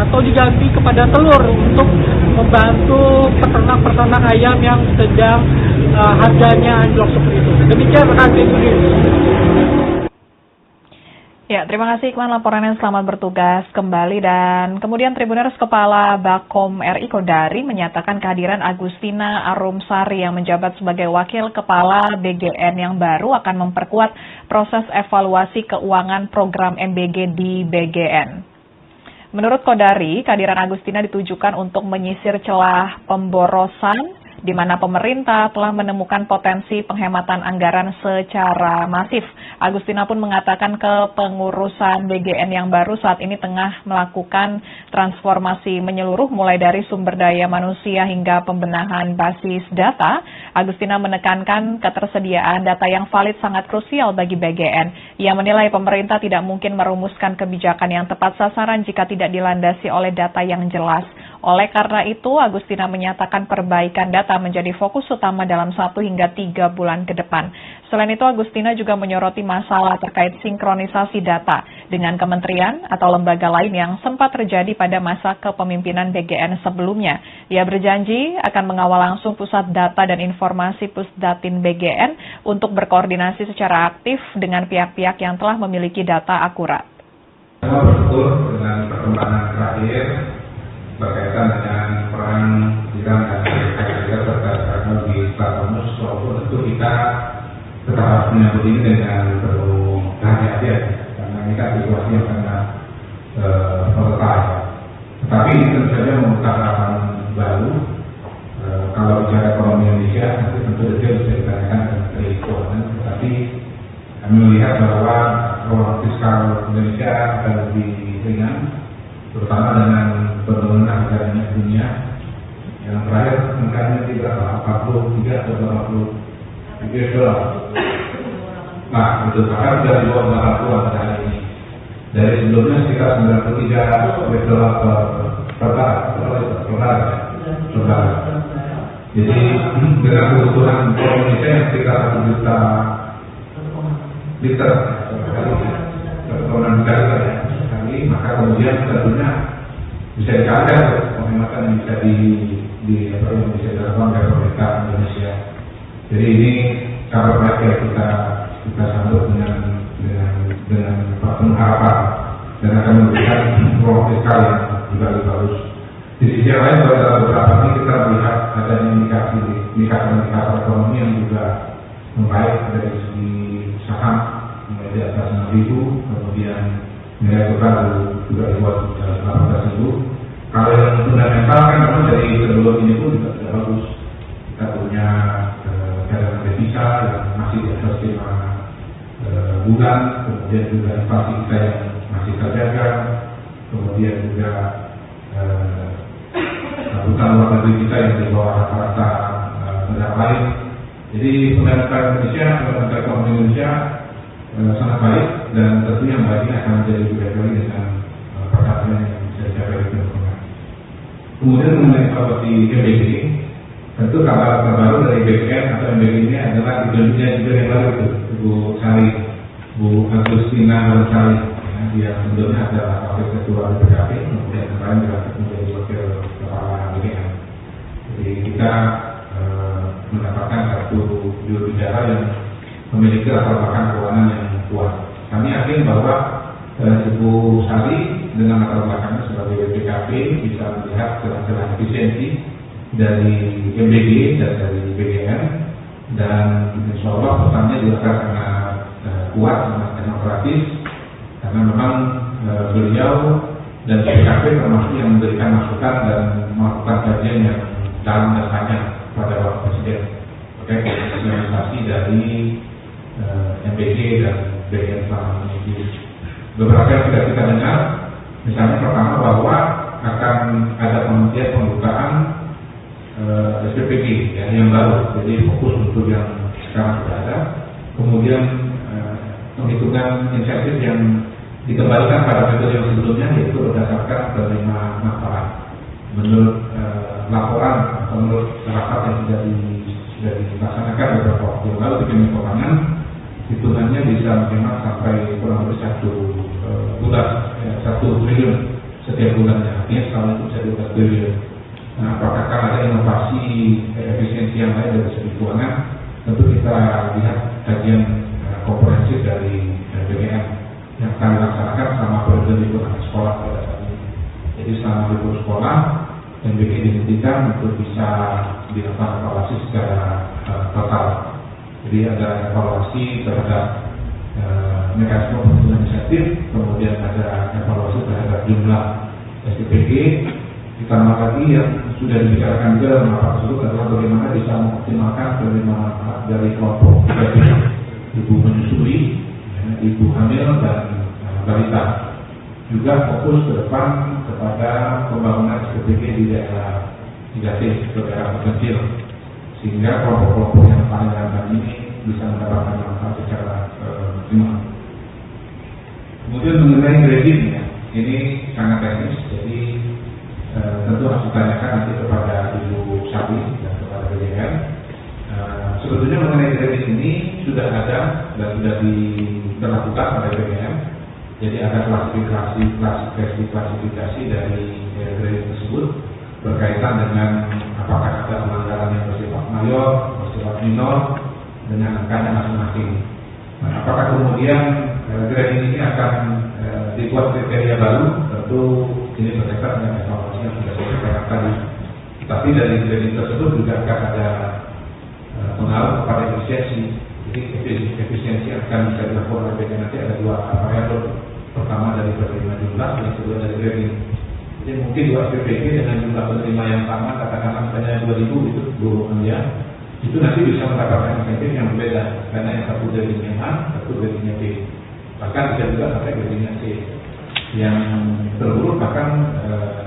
atau diganti kepada telur untuk membantu peternak-peternak ayam yang sedang harganya anjlok seperti itu. Demikian rekan Tribunnews. Ya, terima kasih Iqman laporannya, selamat bertugas kembali. Dan kemudian Tribunnews, Kepala Bakom RI Kodari menyatakan kehadiran Agustina Arumsari yang menjabat sebagai Wakil Kepala BGN yang baru akan memperkuat proses evaluasi keuangan program MBG di BGN. Menurut Kodari, kehadiran Agustina ditujukan untuk menyisir celah pemborosan di mana pemerintah telah menemukan potensi penghematan anggaran secara masif. Agustina pun mengatakan kepengurusan BGN yang baru saat ini tengah melakukan transformasi menyeluruh mulai dari sumber daya manusia hingga pembenahan basis data. Agustina menekankan ketersediaan data yang valid sangat krusial bagi BGN. Ia menilai pemerintah tidak mungkin merumuskan kebijakan yang tepat sasaran jika tidak dilandasi oleh data yang jelas. Oleh karena itu, Agustina menyatakan perbaikan data menjadi fokus utama dalam 1 hingga 3 bulan ke depan. Selain itu, Agustina juga menyoroti masalah terkait sinkronisasi data. dengan kementerian atau lembaga lain yang sempat terjadi pada masa kepemimpinan BGN sebelumnya. Ia berjanji akan mengawal langsung Pusat Data dan Informasi Pusdatin BGN untuk berkoordinasi secara aktif dengan pihak-pihak yang telah memiliki data akurat. Saya bersyukur dengan perkembangan terakhir berkaitan dengan perang Iran dan Amerika serta di Stratmus, walaupun tentu kita tetap harus menyambut ini dengan penuh kehati-hatian karena ini kan situasi yang sangat volatile. Tetapi ini tentu saja membuka harapan baru. Kalau bicara ekonomi Indonesia, nanti tentu detail bisa ditanyakan dengan Menteri Keuangan. Tetapi kami melihat bahwa ruang fiskal Indonesia akan lebih ringan, terutama dengan penurunan harga minyak dunia yang terakhir angkanya tidak 43 atau 43 dolar. Nah, betul bahkan sudah di bawah 80 pada hari ini. Dari sebelumnya sekitar 93 dolar per barang. Jadi dengan kebutuhan Indonesia yang sekitar 1 juta liter sekali, maka kemudian tentunya bisa dikatakan penghematan yang bisa yang bisa dilakukan oleh pemerintah Indonesia. Jadi ini kabar baik yang kita sambut dengan penuh harapan dan akan memberikan ruang fiskal yang juga lebih bagus. Di sisi yang lain, pada beberapa ini kita melihat adanya indikator ekonomi yang juga membaik dari segi saham mulai di atas 6.000, kemudian nilai tukar juga di bawah 18.000. Kalau yang fundamental kan memang dari sebelum ini pun juga sudah bagus. Kita punya cadangan devisa yang masih di atas 5 bulan, kemudian juga inflasi kita yang masih terjaga, kemudian juga utang luar negeri kita yang di bawah rata-rata negara lain. Jadi fundamental Indonesia, fundamental ekonomi Indonesia sangat baik dan tentunya yang baik ini akan menjadi lebih baik dengan perkembangan yang bisa dicapai di depan. Kemudian mengenai evaluasi MBG, tentu kabar terbaru dari BPN atau MBG ini adalah ideologinya juga yang baru itu, Bu Sari, Bu Agustina Sari, yang sebelumnya adalah wakil ketua BPKP, kemudian kemarin juga menjadi wakil kepala BPN. Jadi kita mendapatkan satu juru bicara yang memiliki latar belakang keuangan yang kuat. Kami yakin bahwa Ibu Sari dengan latar belakangnya sebagai BPKP bisa melihat celah-celah efisiensi dari MBG dan dari BGN, dan insya Allah pesannya juga sangat kuat, sangat demokratis, karena memang beliau dan BPKP termasuk yang memberikan masukan dan melakukan kajian yang dalam dan panjang pada Bapak Presiden terkait implementasi dari MBG dan BGN selama ini. Beberapa yang sudah kita dengar, misalnya pertama bahwa akan ada penghentian pembukaan SPPG yang baru, jadi fokus untuk yang sekarang sudah ada. Kemudian penghitungan insentif yang dikembalikan pada metode yang sebelumnya, yaitu berdasarkan penerima manfaat. Menurut laporan atau menurut rapat yang sudah dilaksanakan beberapa waktu yang lalu di Kementerian Keuangan, hitungannya bisa menghemat sampai kurang lebih 1 triliun setiap bulannya. Artinya selama itu bisa 12 triliun. Nah, apakah akan ada inovasi efisiensi yang lain dari segi keuangan? Tentu kita lihat kajian komprehensif dari BGN yang akan dilaksanakan selama periode libur sekolah pada saat ini. Jadi selama libur sekolah, MBG dihentikan untuk bisa dilakukan evaluasi secara total. Jadi ada evaluasi terhadap mekanisme penghitungan insentif, kemudian ada evaluasi terhadap jumlah SPPG, ditambah lagi yang sudah dibicarakan juga dalam rapat tersebut adalah bagaimana bisa mengoptimalkan penerima manfaat dari kelompok ibu menyusui, ibu hamil dan balita. Juga fokus ke depan kepada pembangunan SPPG di daerah 3T, daerah terpencil, sehingga kelompok-kelompok yang paling rentan ini bisa mendapatkan manfaat secara optimal. Kemudian mengenai grading, ini sangat teknis, jadi tentu harus ditanyakan nanti kepada Ibu Sabi dan kepada BGN. Sebetulnya mengenai grading ini sudah ada dan sudah diberlakukan oleh BGN, Jadi ada klasifikasi dari kredit tersebut berkaitan dengan apakah ada pelanggaran yang bersifat mayor, bersifat minor, dengan angkanya masing-masing. Nah, apakah kemudian kredit ini akan dibuat kriteria baru? Tentu ini berkaitan dengan evaluasi yang sudah saya sampaikan tadi. Tapi dari kredit tersebut juga akan ada pengaruh kepada efisiensi. Jadi efisiensi akan bisa dilakukan oleh BK nanti ada dua variabel. Pertama dari penerima jumlah, yang kedua dari kredit. Jadi mungkin dua SPPG dengan jumlah penerima yang sama, katakanlah misalnya 2.000 itu 20 miliar, itu nanti bisa mendapatkan insentif yang berbeda, karena yang satu kreditnya A, satu kreditnya B. Bahkan bisa juga sampai kreditnya C. Yang terburuk bahkan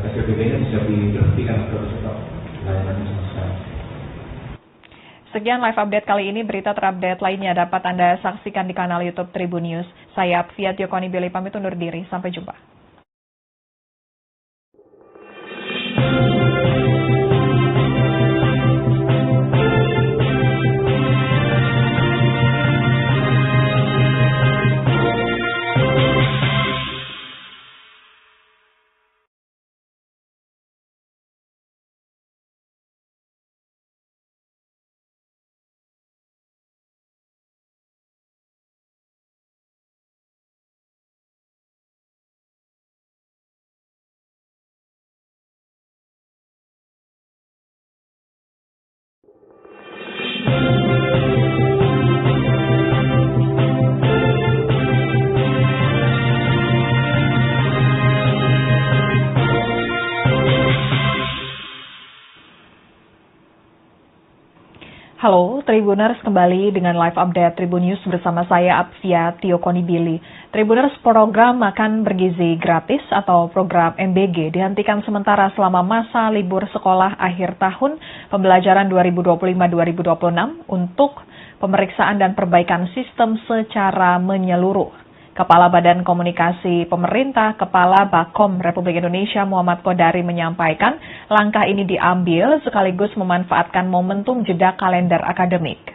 SPPG-nya bisa diberhentikan atau di-stop layanannya sama sekali. Sekian live update kali ini. Berita terupdate lainnya dapat Anda saksikan di kanal YouTube Tribun News. Saya Apvia Tiokoni Billy pamit undur diri. Sampai jumpa. Halo, Tribuners, kembali dengan live update Tribun News bersama saya Apvia Tiokoni Billy. Tribuners, program makan bergizi gratis atau program MBG dihentikan sementara selama masa libur sekolah akhir tahun pembelajaran 2025-2026 untuk pemeriksaan dan perbaikan sistem secara menyeluruh. Kepala Badan Komunikasi Pemerintah, Kepala Bakom Republik Indonesia Muhammad Kodari menyampaikan langkah ini diambil sekaligus memanfaatkan momentum jeda kalender akademik.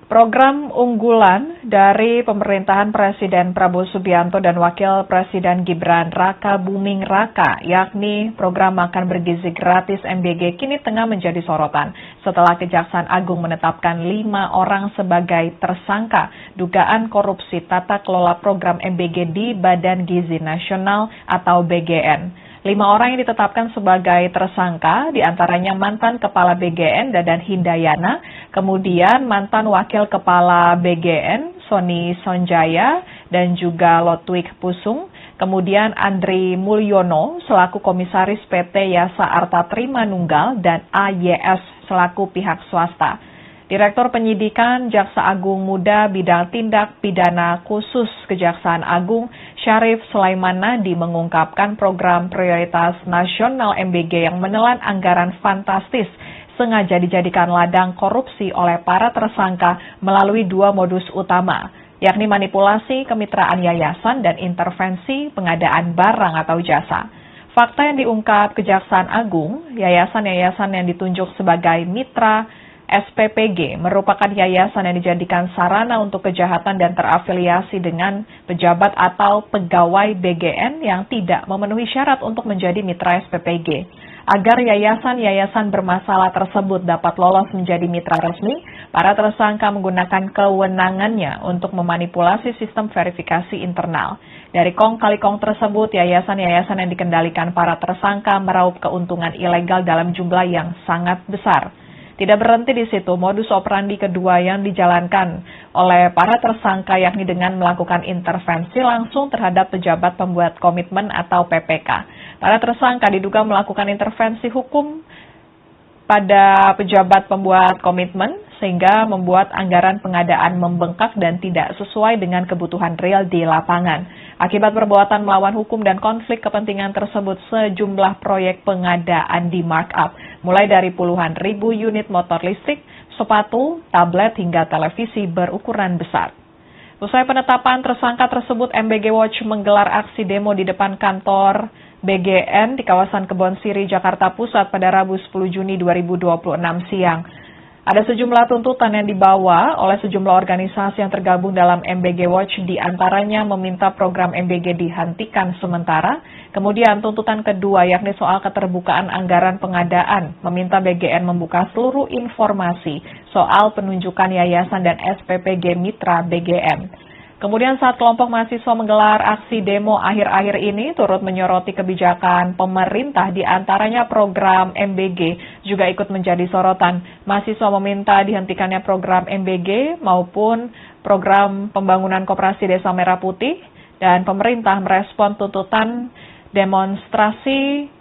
Program unggulan dari pemerintahan Presiden Prabowo Subianto dan Wakil Presiden Gibran Raka Buming Raka, yakni program makan bergizi gratis MBG, kini tengah menjadi sorotan setelah Kejaksaan Agung menetapkan 5 orang sebagai tersangka dugaan korupsi tata kelola program MBG di Badan Gizi Nasional atau BGN. 5 orang yang ditetapkan sebagai tersangka, diantaranya mantan Kepala BGN Dadan Hindayana, kemudian mantan Wakil Kepala BGN Sony Sonjaya, dan juga Lotwik Pusung, kemudian Andri Mulyono selaku Komisaris PT Yasa Arta Trimanunggal, dan AYS selaku pihak swasta. Direktur Penyidikan Jaksa Agung Muda Bidang Tindak Pidana Khusus Kejaksaan Agung Syarif Sulaiman Nadi mengungkapkan program prioritas nasional MBG yang menelan anggaran fantastis sengaja dijadikan ladang korupsi oleh para tersangka melalui 2 modus utama, yakni manipulasi kemitraan yayasan dan intervensi pengadaan barang atau jasa. Fakta yang diungkap Kejaksaan Agung, yayasan-yayasan yang ditunjuk sebagai mitra SPPG merupakan yayasan yang dijadikan sarana untuk kejahatan dan terafiliasi dengan pejabat atau pegawai BGN yang tidak memenuhi syarat untuk menjadi mitra SPPG. Agar yayasan-yayasan bermasalah tersebut dapat lolos menjadi mitra resmi, para tersangka menggunakan kewenangannya untuk memanipulasi sistem verifikasi internal. Dari kong kali kong tersebut, yayasan-yayasan yang dikendalikan para tersangka meraup keuntungan ilegal dalam jumlah yang sangat besar. Tidak berhenti di situ, modus operandi kedua yang dijalankan oleh para tersangka yakni dengan melakukan intervensi langsung terhadap pejabat pembuat komitmen atau PPK. Para tersangka diduga melakukan intervensi hukum pada pejabat pembuat komitmen sehingga membuat anggaran pengadaan membengkak dan tidak sesuai dengan kebutuhan real di lapangan. Akibat perbuatan melawan hukum dan konflik kepentingan tersebut, sejumlah proyek pengadaan di markup, mulai dari puluhan ribu unit motor listrik, sepatu, tablet, hingga televisi berukuran besar. Usai penetapan tersangka tersebut, MBG Watch menggelar aksi demo di depan kantor BGN di kawasan Kebon Siri, Jakarta Pusat pada Rabu 10 Juni 2026 siang. Ada sejumlah tuntutan yang dibawa oleh sejumlah organisasi yang tergabung dalam MBG Watch, di antaranya meminta program MBG dihentikan sementara. Kemudian tuntutan kedua yakni soal keterbukaan anggaran pengadaan, meminta BGN membuka seluruh informasi soal penunjukan yayasan dan SPPG Mitra BGN. Kemudian saat kelompok mahasiswa menggelar aksi demo akhir-akhir ini turut menyoroti kebijakan pemerintah, di antaranya program MBG juga ikut menjadi sorotan. Mahasiswa meminta dihentikannya program MBG maupun program pembangunan koperasi Desa Merah Putih, dan pemerintah merespon tuntutan demonstrasi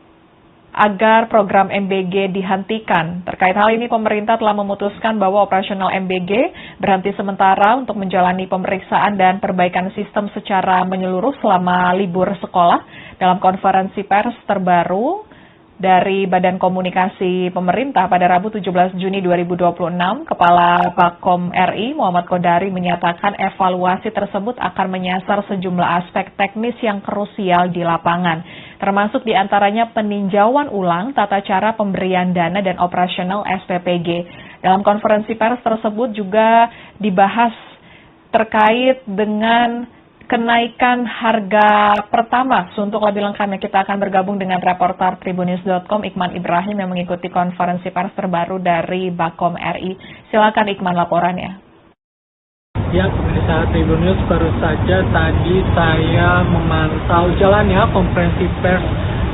agar program MBG dihentikan. Terkait hal ini, pemerintah telah memutuskan bahwa operasional MBG berhenti sementara untuk menjalani pemeriksaan dan perbaikan sistem secara menyeluruh selama libur sekolah. Dalam konferensi pers terbaru dari Badan Komunikasi Pemerintah pada Rabu 17 Juni 2026, Kepala Bakom RI Muhammad Kodari menyatakan evaluasi tersebut akan menyasar sejumlah aspek teknis yang krusial di lapangan, termasuk diantaranya peninjauan ulang tata cara pemberian dana dan operasional SPPG. Dalam konferensi pers tersebut juga dibahas terkait dengan kenaikan harga Pertamax. Untuk lebih lengkapnya kita akan bergabung dengan reporter Tribunnews.com Iqman Ibrahim yang mengikuti konferensi pers terbaru dari Bakom RI. Silakan Iqman laporannya. Ya, pemirsa Tribunnews, baru saja tadi saya memantau jalannya konferensi pers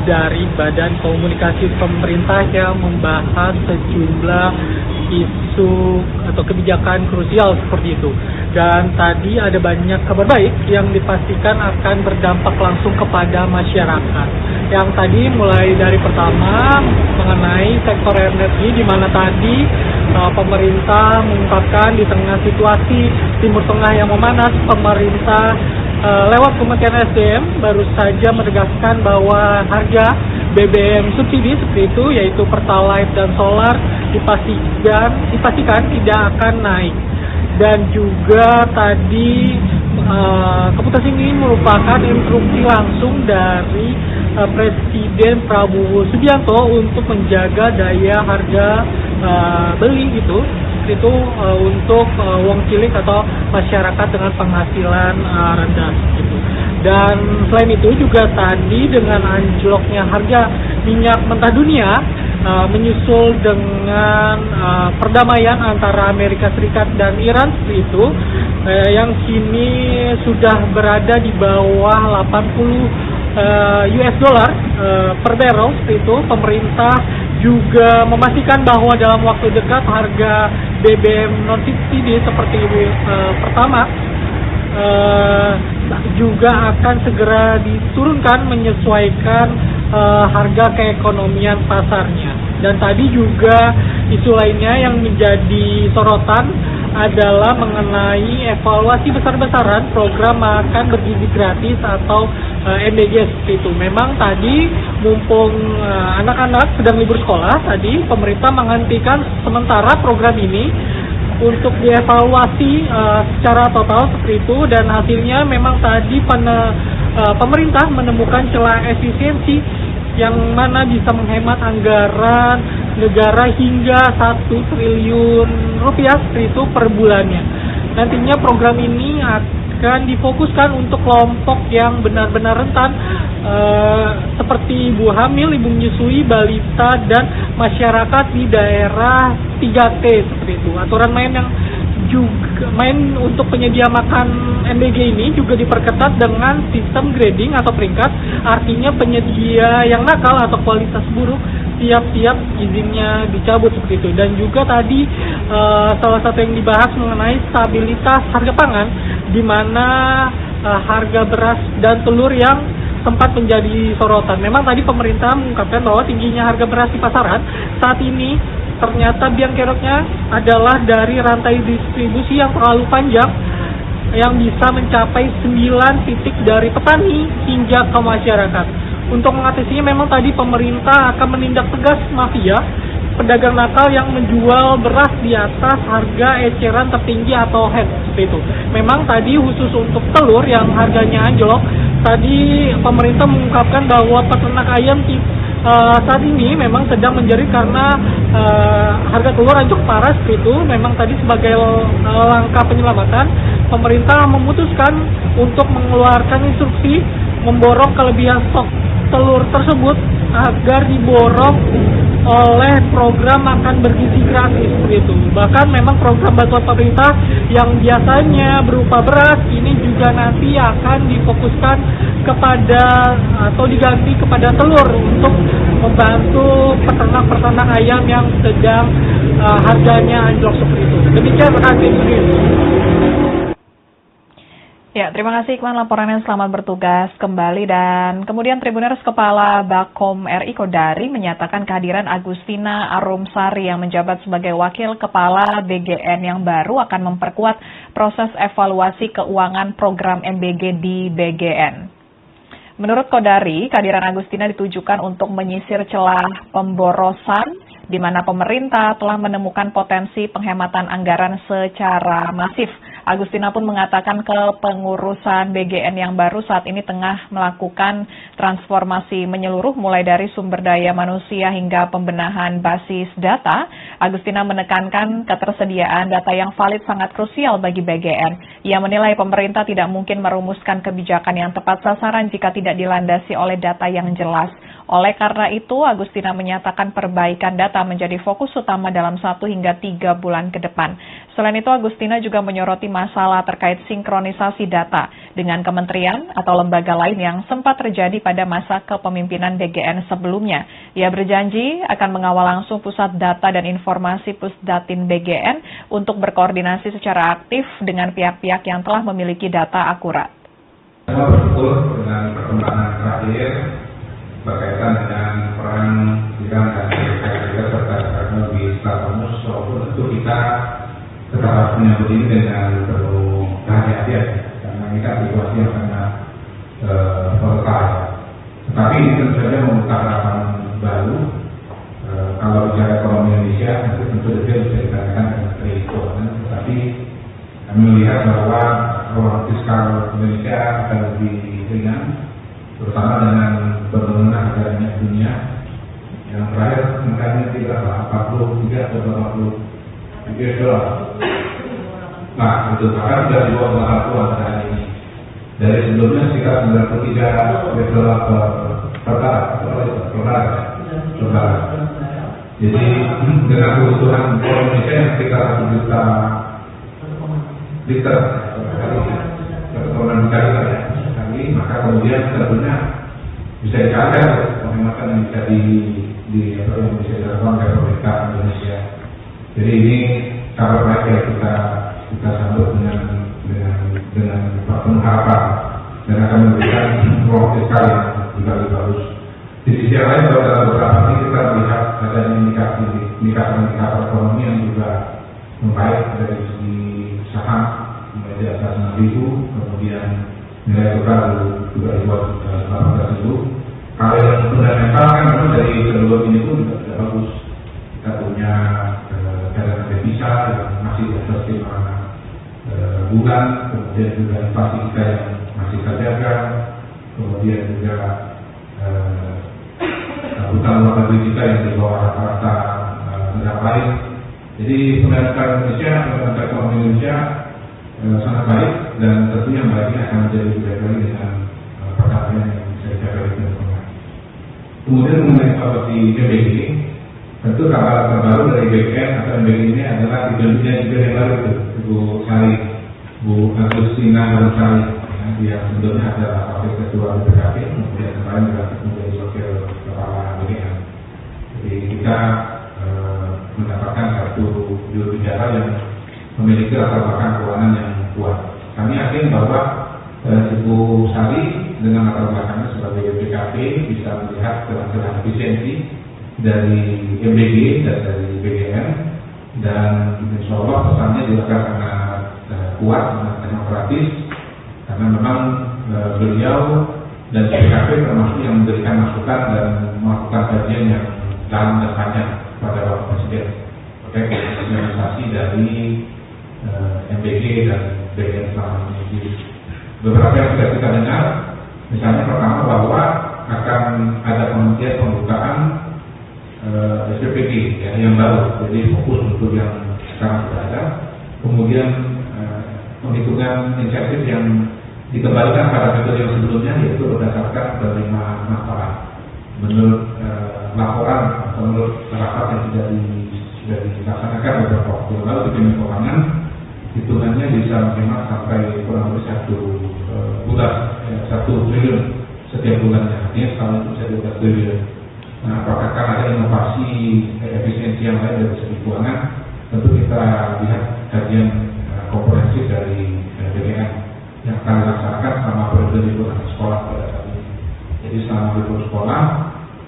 dari Badan Komunikasi Pemerintah yang membahas sejumlah isu atau kebijakan krusial seperti itu. Dan tadi ada banyak kabar baik yang dipastikan akan berdampak langsung kepada masyarakat. Yang tadi mulai dari pertama mengenai sektor energi, di mana tadi pemerintah mengungkapkan di tengah situasi Timur Tengah yang memanas, pemerintah lewat Kementerian SDM baru saja menegaskan bahwa harga BBM subsidi seperti itu, yaitu Pertalite dan solar, dipastikan tidak akan naik. Dan juga tadi keputusan ini merupakan instruksi langsung dari Presiden Prabowo Subianto untuk menjaga daya harga beli itu untuk wong cilik atau masyarakat dengan penghasilan rendah gitu. Dan selain itu juga tadi dengan anjloknya harga minyak mentah dunia menyusul dengan perdamaian antara Amerika Serikat dan Iran itu yang kini sudah berada di bawah 80 US dollar per barrel itu, pemerintah juga memastikan bahwa dalam waktu dekat harga BBM non-subsidi seperti Pertamax juga akan segera diturunkan menyesuaikan harga keekonomian pasarnya. Dan tadi juga isu lainnya yang menjadi sorotan adalah mengenai evaluasi besar-besaran program makan bergizi gratis atau MBG itu. Memang tadi mumpung anak-anak sedang libur sekolah, tadi pemerintah menghentikan sementara program ini untuk dievaluasi secara total seperti itu, dan hasilnya memang tadi pemerintah menemukan celah efisiensi yang mana bisa menghemat anggaran negara hingga 1 triliun rupiah seperti itu per bulannya. Nantinya program ini akan difokuskan untuk kelompok yang benar-benar rentan seperti ibu hamil, ibu menyusui, balita, dan masyarakat di daerah 3T seperti itu. Aturan main untuk penyedia makan MBG ini juga diperketat dengan sistem grading atau peringkat, artinya penyedia yang nakal atau kualitas buruk siap-siap izinnya dicabut seperti itu. Dan juga tadi salah satu yang dibahas mengenai stabilitas harga pangan, di mana harga beras dan telur yang sempat menjadi sorotan. Memang tadi pemerintah mengungkapkan bahwa tingginya harga beras di pasaran saat ini ternyata biang keroknya adalah dari rantai distribusi yang terlalu panjang yang bisa mencapai 9 titik dari petani hingga ke masyarakat. Untuk mengatasinya memang tadi pemerintah akan menindak tegas mafia pedagang nakal yang menjual beras di atas harga eceran tertinggi atau head seperti itu. Memang tadi khusus untuk telur yang harganya anjlok, tadi pemerintah mengungkapkan bahwa peternak ayam saat ini memang sedang menjerit karena harga telur anjlok parah seperti itu. Memang tadi sebagai langkah penyelamatan, pemerintah memutuskan untuk mengeluarkan instruksi memborong kelebihan stok telur tersebut agar diborong oleh program makan bergizi gratis seperti itu. Bahkan memang program bantuan pemerintah yang biasanya berupa beras ini juga nanti akan difokuskan kepada atau diganti kepada telur untuk membantu peternak-peternak ayam yang sedang harganya anjlok seperti itu. Demikian rekan-rekan sendiri. Ya, terima kasih Iqman laporannya, selamat bertugas kembali. Dan kemudian Tribuners Kepala Bakom RI Kodari menyatakan kehadiran Agustina Arumsari yang menjabat sebagai Wakil Kepala BGN yang baru akan memperkuat proses evaluasi keuangan program MBG di BGN. Menurut Kodari, kehadiran Agustina ditujukan untuk menyisir celah pemborosan di mana pemerintah telah menemukan potensi penghematan anggaran secara masif. Agustina pun mengatakan kepengurusan BGN yang baru saat ini tengah melakukan transformasi menyeluruh mulai dari sumber daya manusia hingga pembenahan basis data. Agustina menekankan ketersediaan data yang valid sangat krusial bagi BGN. Ia menilai pemerintah tidak mungkin merumuskan kebijakan yang tepat sasaran jika tidak dilandasi oleh data yang jelas. Oleh karena itu, Agustina menyatakan perbaikan data menjadi fokus utama dalam 1 hingga 3 bulan ke depan. Selain itu, Agustina juga menyoroti masalah terkait sinkronisasi data dengan kementerian atau lembaga lain yang sempat terjadi pada masa kepemimpinan BGN sebelumnya. Ia berjanji akan mengawal langsung Pusat Data dan Informasi Pusdatin BGN untuk berkoordinasi secara aktif dengan pihak-pihak yang telah memiliki data akurat. Saya bersyukur dengan perkembangan terakhir berkaitan dengan peran Bidang dan BPK serta teknologi Statomus, walaupun tentu kita tetap harus menyambut ini dengan penuh kehati-hatian karena ini kan situasi yang sangat volatile. Tetapi ini tentu saja membuka harapan baru. Kalau bicara ekonomi Indonesia, tentu saja bisa dikatakan dengan keuangan, tetapi kami melihat bahwa ruang fiskal Indonesia akan lebih ringan, terutama dengan penurunan harga minyak dunia yang terakhir angkanya tidak 43 atau 43 dolar. Nah, itu bahkan sudah di bawah 80 saat ini. Dari sebelumnya sekitar 93 dolar per barel. Jadi dengan kebutuhan Indonesia yang sekitar 1 juta liter kali, maka kemudian tentunya bisa dikatakan penghematan yang bisa yang bisa dilakukan oleh pemerintah Indonesia. Jadi ini kabar baik yang kita sambut dengan penuh harapan dan akan memberikan ruang fiskal yang juga lebih bagus. Di sisi lain, kalau dalam beberapa hari kita melihat adanya indikator ekonomi yang juga membaik dari segi saham mulai di atas 6.000, kemudian nilai tukar juga di bawah 18.000. Kalau yang fundamental kan memang dari kedua ini pun juga tidak bagus. Kita punya cadangan devisa yang masih di atas 5 bulan, kemudian juga inflasi kita yang masih terjaga, kemudian juga hutang luar negeri kita yang di bawah rata-rata negara lain. Jadi fundamental Indonesia, fundamental ekonomi Indonesia sangat baik dan tentunya baiknya akan menjadi lebih baik lagi dengan perkembangan yang bisa dicapai di lingkungan. Kemudian mengenai evaluasi MBG, tentu kabar terbaru dari BGN atau MBG ini adalah dibentuknya juga yang baru itu Bu Sari, Bu Agustina Arumsari, yang sebelumnya adalah wakil ketua BPKP, kemudian kemarin juga menjadi wakil kepala BGN. Jadi kita mendapatkan satu juru bicara yang memiliki latar belakang keuangan yang kuat. Kami yakin bahwa Ibu Sari dengan latar belakangnya sebagai BPKP bisa melihat celah-celah efisiensi dari MBG dan dari BGN, dan insya Allah pesannya juga sangat kuat, sangat demokratis, karena memang beliau dan BPKP termasuk yang memberikan masukan dan melakukan kajian yang dalam dan panjang pada Bapak Presiden terkait implementasi dari MBG dan BGN selama ini. Beberapa yang sudah kita dengar, misalnya pertama bahwa akan ada penghentian pembukaan SPPG ya, yang baru, jadi fokus untuk yang sekarang sudah ada. Kemudian penghitungan insentif yang dikembalikan pada metode yang sebelumnya, yaitu berdasarkan penerima manfaat menurut laporan atau menurut rapat yang sudah dilaksanakan beberapa waktu lalu di Kementerian Keuangan. Hitungannya bisa menghemat sampai kurang lebih 1 triliun setiap bulannya, artinya setahun itu bisa 12 triliun. Nah, apakah akan ada inovasi efisiensi yang lain dari segi keuangan? Tentu kita lihat kajian komprehensif dari BPN yang akan dilaksanakan selama periode libur sekolah pada saat ini. Jadi selama libur sekolah,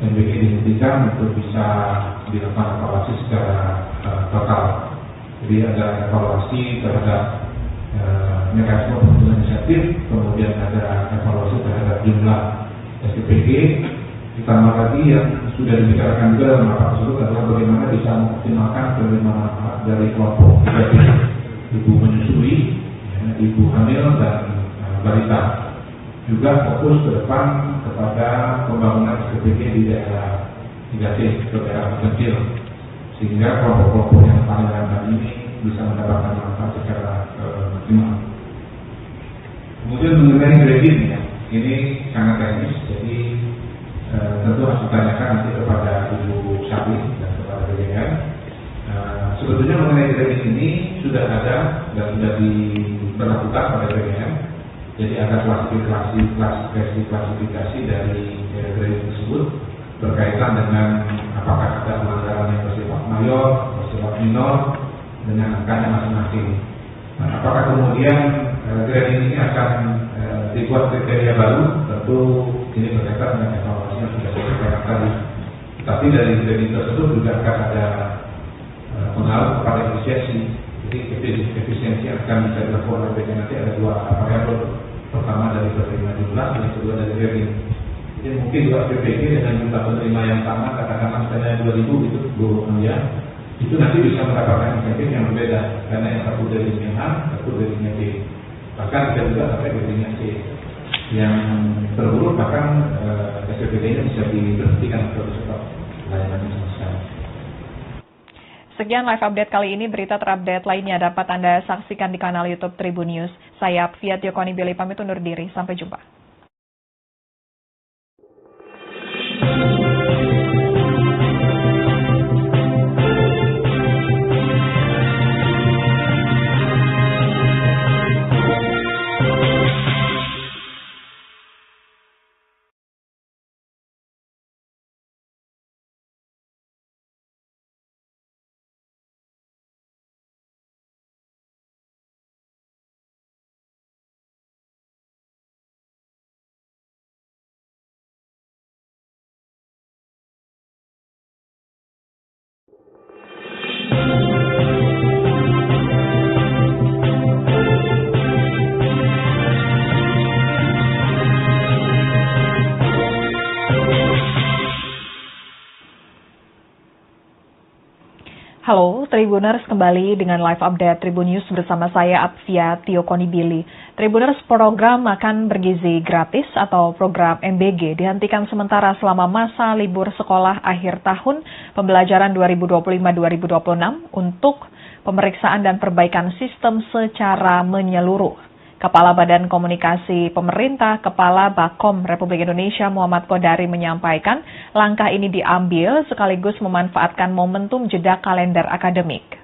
MBG dihentikan untuk bisa dilakukan evaluasi secara total. Jadi ada evaluasi terhadap mekanisme penggunaan insentif, kemudian ada evaluasi terhadap jumlah SPPG, ditambah lagi yang sudah dibicarakan juga dalam rapat tersebut adalah bagaimana bisa mengoptimalkan penerima manfaat dari kelompok ibu menyusui, ibu hamil dan balita. Juga fokus ke depan kepada pembangunan SPPG di daerah 3C, ke daerah terpencil, sehingga kelompok-kelompok yang paling rentan ini bisa mendapatkan manfaat secara maksimal. Kemudian mengenai grading ya, ini sangat teknis, jadi tentu harus ditanyakan nanti kepada Ibu Sapi dan kepada BPN. Sebetulnya mengenai grading ini sudah ada dan sudah diberlakukan pada BPN. Jadi ada klasifikasi dari grading tersebut berkaitan dengan apakah ada pelanggaran yang bersifat mayor, bersifat minor, dengan angkanya masing-masing. Nah, apakah kemudian grading ini akan dibuat kriteria baru? Tentu ini berkaitan dengan evaluasi yang sudah saya sampaikan tadi. Tapi dari grading tersebut juga akan ada pengaruh kepada efisiensi. Jadi efisiensi akan bisa dilakukan oleh BPN nanti ada 2 variabel. Pertama dari penerima jumlah, yang kedua dari grading. Jadi mungkin juga PPG dengan jumlah penerima yang sama, katakanlah misalnya 2.000 gitu, ya, itu nanti bisa mendapatkan insentif yang berbeda, karena yang satu gradingnya A, satu gradingnya B. Bahkan bisa juga sampai gradingnya C. Yang terburuk bahkan SPPG-nya bisa diberhentikan atau stop layanannya sama sekali. Sekian live update kali ini. Berita terupdate lainnya dapat Anda saksikan di kanal YouTube Tribun News. Saya Apvia Tiokoni Billy pamit undur diri. Sampai jumpa. Halo Tribuners, kembali dengan live update Tribun News bersama saya Apvia Tiokoni Billy. Tribuners, program makan bergizi gratis atau program MBG dihentikan sementara selama masa libur sekolah akhir tahun pembelajaran 2025-2026 untuk pemeriksaan dan perbaikan sistem secara menyeluruh. Kepala Badan Komunikasi Pemerintah, Kepala Bakom Republik Indonesia Muhammad Kodari menyampaikan langkah ini diambil sekaligus memanfaatkan momentum jeda kalender akademik.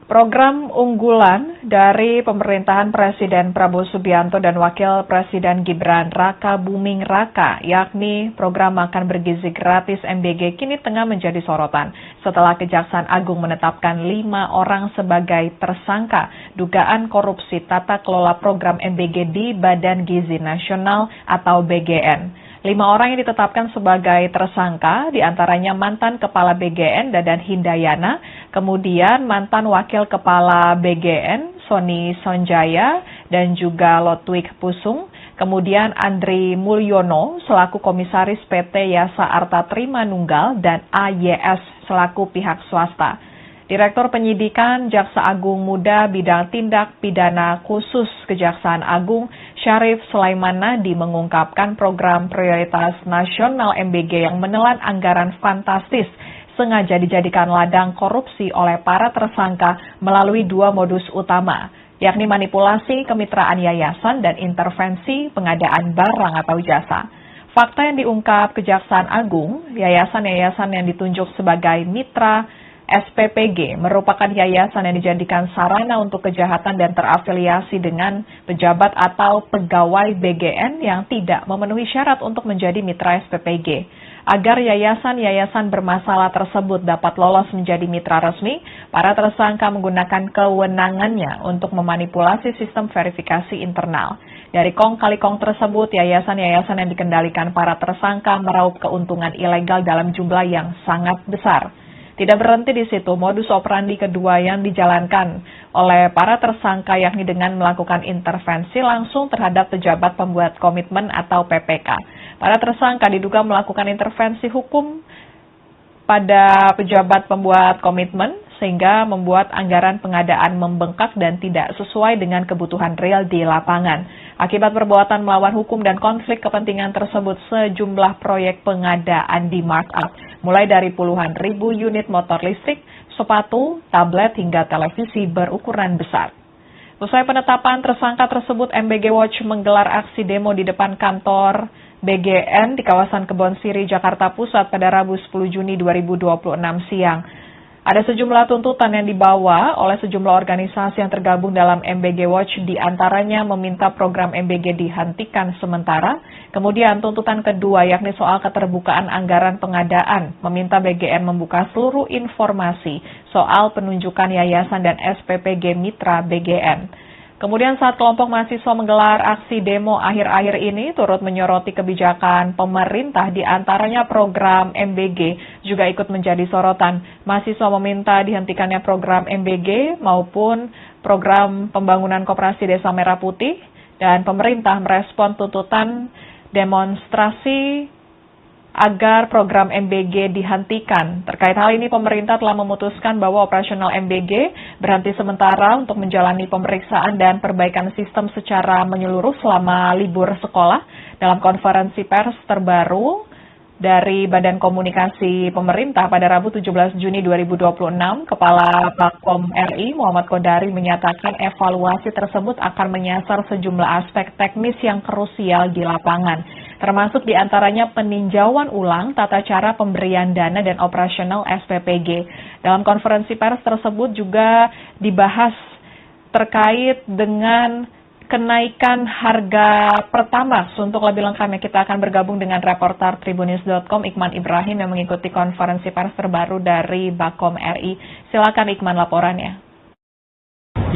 Program unggulan dari pemerintahan Presiden Prabowo Subianto dan Wakil Presiden Gibran Raka Buming Raka, yakni program makan bergizi gratis MBG, kini tengah menjadi sorotan setelah Kejaksaan Agung menetapkan 5 orang sebagai tersangka dugaan korupsi tata kelola program MBG di Badan Gizi Nasional atau BGN. 5 orang yang ditetapkan sebagai tersangka, diantaranya mantan Kepala BGN Dadan Hindayana, kemudian mantan Wakil Kepala BGN Sony Sonjaya, dan juga Lotwik Pusung, kemudian Andri Mulyono selaku Komisaris PT Yasa Arta Trimanunggal, dan AYS selaku pihak swasta. Direktur Penyidikan Jaksa Agung Muda Bidang Tindak Pidana Khusus Kejaksaan Agung Syarif Sulaiman mengungkapkan program prioritas nasional MBG yang menelan anggaran fantastis sengaja dijadikan ladang korupsi oleh para tersangka melalui dua modus utama, yakni manipulasi kemitraan yayasan dan intervensi pengadaan barang atau jasa. Fakta yang diungkap Kejaksaan Agung, yayasan-yayasan yang ditunjuk sebagai mitra SPPG merupakan yayasan yang dijadikan sarana untuk kejahatan dan terafiliasi dengan pejabat atau pegawai BGN yang tidak memenuhi syarat untuk menjadi mitra SPPG. Agar yayasan-yayasan bermasalah tersebut dapat lolos menjadi mitra resmi, para tersangka menggunakan kewenangannya untuk memanipulasi sistem verifikasi internal. Dari kong kali kong tersebut, yayasan-yayasan yang dikendalikan para tersangka meraup keuntungan ilegal dalam jumlah yang sangat besar. Tidak berhenti di situ, modus operandi kedua yang dijalankan oleh para tersangka yakni dengan melakukan intervensi langsung terhadap pejabat pembuat komitmen atau PPK. Para tersangka diduga melakukan intervensi hukum pada pejabat pembuat komitmen sehingga membuat anggaran pengadaan membengkak dan tidak sesuai dengan kebutuhan real di lapangan. Akibat perbuatan melawan hukum dan konflik kepentingan tersebut, sejumlah proyek pengadaan di markup, mulai dari puluhan ribu unit motor listrik, sepatu, tablet, hingga televisi berukuran besar. Usai penetapan tersangka tersebut, MBG Watch menggelar aksi demo di depan kantor BGN di kawasan Kebon Siri, Jakarta Pusat pada Rabu 10 Juni 2026 siang. Ada sejumlah tuntutan yang dibawa oleh sejumlah organisasi yang tergabung dalam MBG Watch, di antaranya meminta program MBG dihentikan sementara. Kemudian tuntutan kedua yakni soal keterbukaan anggaran pengadaan, meminta BGN membuka seluruh informasi soal penunjukan yayasan dan SPPG mitra BGN. Kemudian saat kelompok mahasiswa menggelar aksi demo akhir-akhir ini turut menyoroti kebijakan pemerintah, di antaranya program MBG juga ikut menjadi sorotan. Mahasiswa meminta dihentikannya program MBG maupun program pembangunan koperasi Desa Merah Putih, dan pemerintah merespon tuntutan demonstrasi agar program MBG dihentikan. Terkait hal ini, pemerintah telah memutuskan bahwa operasional MBG berhenti sementara untuk menjalani pemeriksaan dan perbaikan sistem secara menyeluruh selama libur sekolah. Dalam konferensi pers terbaru dari Badan Komunikasi Pemerintah pada Rabu 17 Juni 2026, Kepala Bakom RI Muhammad Kodari menyatakan evaluasi tersebut akan menyasar sejumlah aspek teknis yang krusial di lapangan, termasuk diantaranya peninjauan ulang tata cara pemberian dana dan operasional SPPG. Dalam konferensi pers tersebut juga dibahas terkait dengan kenaikan harga Pertamax. Untuk lebih lengkapnya kita akan bergabung dengan reporter Tribunnews.com Iqman Ibrahim yang mengikuti konferensi pers terbaru dari Bakom RI. Silakan Iqman laporannya.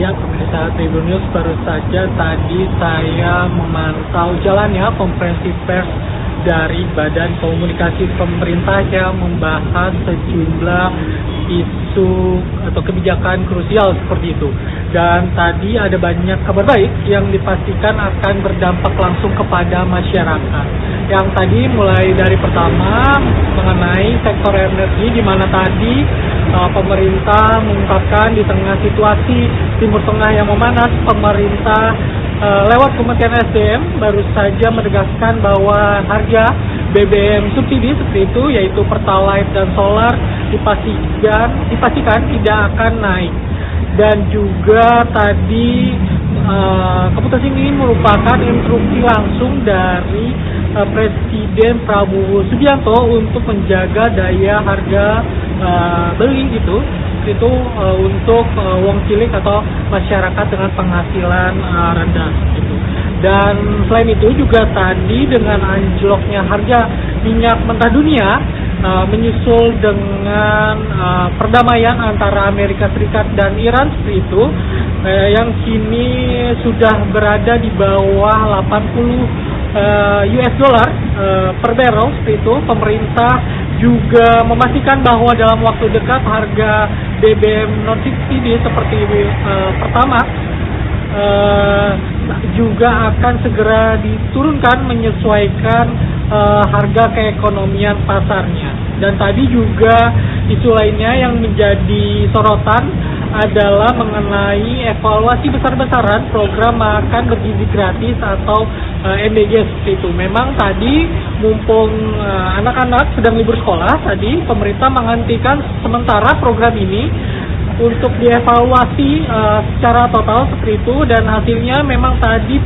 Ya, pemirsa Tribunnews, baru saja tadi saya memantau jalannya konferensi pers dari Badan Komunikasi Pemerintah yang membahas sejumlah isu atau kebijakan krusial seperti itu. Dan tadi ada banyak kabar baik yang dipastikan akan berdampak langsung kepada masyarakat. Yang tadi mulai dari pertama mengenai sektor energi, di mana tadi pemerintah mengungkapkan di tengah situasi Timur Tengah yang memanas, pemerintah lewat Kementerian SDM baru saja menegaskan bahwa harga BBM subsidi seperti itu, yaitu Pertalite dan Solar, dipastikan tidak akan naik. Dan juga tadi keputusan ini merupakan instruksi langsung dari Presiden Prabowo Subianto untuk menjaga daya harga beli itu untuk wong cilik atau masyarakat dengan penghasilan rendah gitu. Dan selain itu juga tadi dengan anjloknya harga minyak mentah dunia menyusul dengan perdamaian antara Amerika Serikat dan Iran seperti itu, yang kini sudah berada di bawah 80 US dollar per barrel seperti itu. Pemerintah juga memastikan bahwa dalam waktu dekat harga BBM non-subsidi seperti Pertamax juga akan segera diturunkan menyesuaikan harga keekonomian pasarnya. Dan tadi juga isu lainnya yang menjadi sorotan adalah mengenai evaluasi besar-besaran program makan bergizi gratis atau MBG seperti itu. Memang tadi mumpung anak-anak sedang libur sekolah, tadi pemerintah menghentikan sementara program ini untuk dievaluasi secara total seperti itu, dan hasilnya memang tadi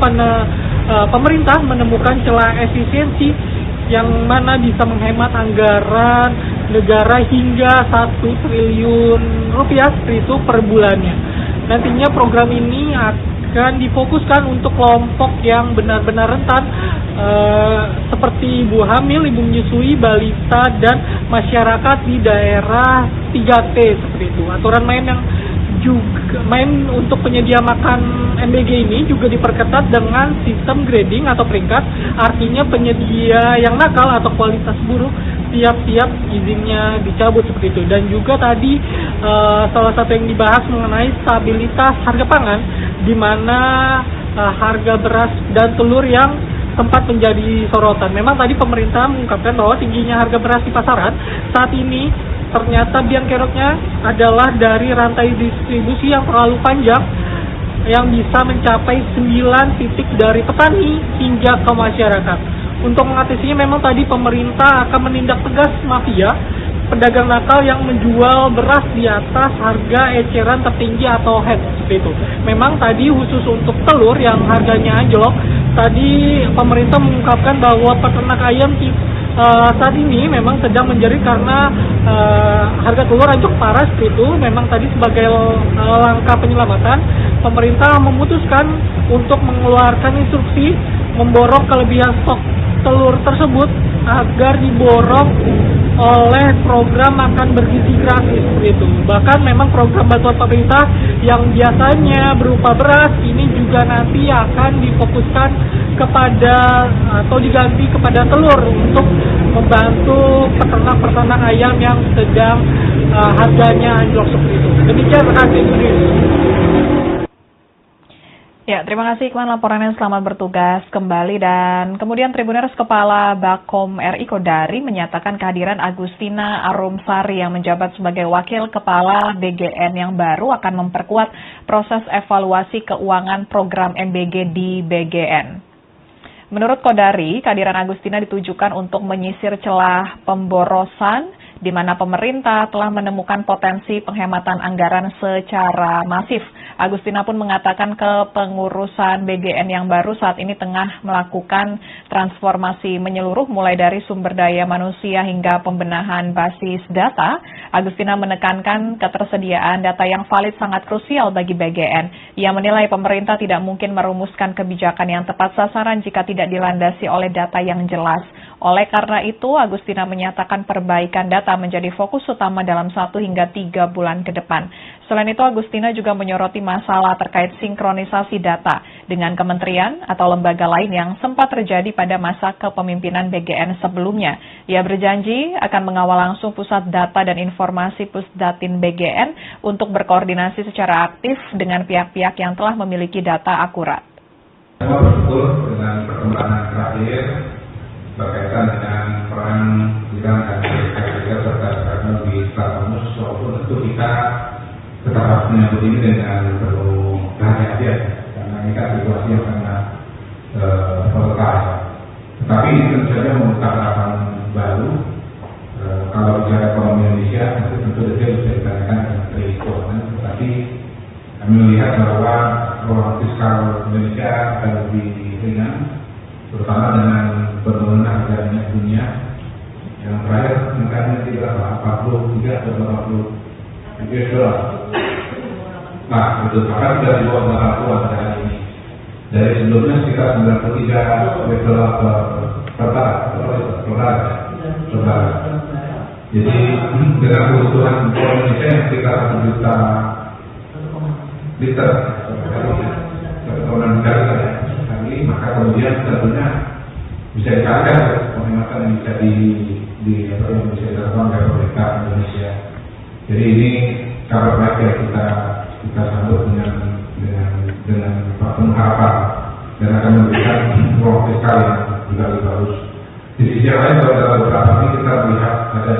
pemerintah menemukan celah efisiensi yang mana bisa menghemat anggaran negara hingga 1 triliun rupiah seperti itu per bulannya. Nantinya program ini akan difokuskan untuk kelompok yang benar-benar rentan seperti ibu hamil, ibu menyusui, balita, dan masyarakat di daerah 3T seperti itu. Aturan main yang juga untuk penyedia makan MBG ini juga diperketat dengan sistem grading atau peringkat, artinya penyedia yang nakal atau kualitas buruk siap-siap izinnya dicabut seperti itu. Dan juga tadi salah satu yang dibahas mengenai stabilitas harga pangan, di mana harga beras dan telur yang sempat menjadi sorotan. Memang tadi pemerintah mengungkapkan bahwa tingginya harga beras di pasaran saat ini ternyata biang keroknya adalah dari rantai distribusi yang terlalu panjang yang bisa mencapai 9 titik dari petani hingga ke masyarakat. Untuk mengatasinya memang tadi pemerintah akan menindak tegas mafia pedagang nakal yang menjual beras di atas harga eceran tertinggi atau head seperti itu. Memang tadi khusus untuk telur yang harganya anjlok, tadi pemerintah mengungkapkan bahwa peternak ayam saat ini memang sedang menjerit karena harga telur anjlok parah seperti itu. Memang tadi sebagai langkah penyelamatan, pemerintah memutuskan untuk mengeluarkan instruksi memborong kelebihan stok telur tersebut agar diborong oleh program makan bergizi gratis seperti itu. Bahkan memang program bantuan pemerintah yang biasanya berupa beras ini juga nanti akan difokuskan kepada atau diganti kepada telur untuk membantu peternak-peternak ayam yang sedang harganya anjlok seperti itu. Demikian rekan Ya, terima kasih Iqman laporannya, selamat bertugas kembali. Dan kemudian Tribuners Kepala Bakom RI Kodari menyatakan kehadiran Agustina Arumsari yang menjabat sebagai Wakil Kepala BGN yang baru akan memperkuat proses evaluasi keuangan program MBG di BGN. Menurut Kodari, kehadiran Agustina ditujukan untuk menyisir celah pemborosan di mana pemerintah telah menemukan potensi penghematan anggaran secara masif. Agustina pun mengatakan kepengurusan BGN yang baru saat ini tengah melakukan transformasi menyeluruh mulai dari sumber daya manusia hingga pembenahan basis data. Agustina menekankan ketersediaan data yang valid sangat krusial bagi BGN. Ia menilai pemerintah tidak mungkin merumuskan kebijakan yang tepat sasaran jika tidak dilandasi oleh data yang jelas. Oleh karena itu, Agustina menyatakan perbaikan data menjadi fokus utama dalam 1 hingga 3 bulan ke depan. Selain itu, Agustina juga menyoroti masalah terkait sinkronisasi data dengan kementerian atau lembaga lain yang sempat terjadi pada masa kepemimpinan BGN sebelumnya. Ia berjanji akan mengawal langsung Pusat Data dan Informasi Pusdatin BGN untuk berkoordinasi secara aktif dengan pihak-pihak yang telah memiliki data akurat. Saya bersyukur dengan perkembangan terakhir berkaitan dengan peran Iran dan Amerika Serikat serta Israel di Stratmus, walaupun tentu kita tetap harus menyambut ini dengan penuh kehati-hatian karena ini kan situasi yang sangat volatile. Tetapi ini tentu saja membuka harapan baru. Kalau bicara ekonomi Indonesia, tentu saja bisa ditanyakan dengan Menteri Keuangan, tetapi kami melihat bahwa ruang fiskal Indonesia akan lebih ringan, terutama dengan penurunan harga minyak dunia yang terakhir angkanya tidak 43 atau 40 US dollar. Nah, betul, bahkan sudah di bawah 80 pada hari ini. Dari sebelumnya sekitar 93 US dollar per barang. Jadi dengan kebutuhan Indonesia yang sekitar 1 juta liter kebutuhan negara sekali, maka kemudian tentunya bisa dikatakan penghematan yang bisa bisa dilakukan oleh pemerintah Indonesia. Jadi ini kabar baik yang kita sambut dengan penuh harapan dan akan memberikan ruang fiskal yang juga lebih bagus Di sisi lain, kalau dalam beberapa ini kita melihat ada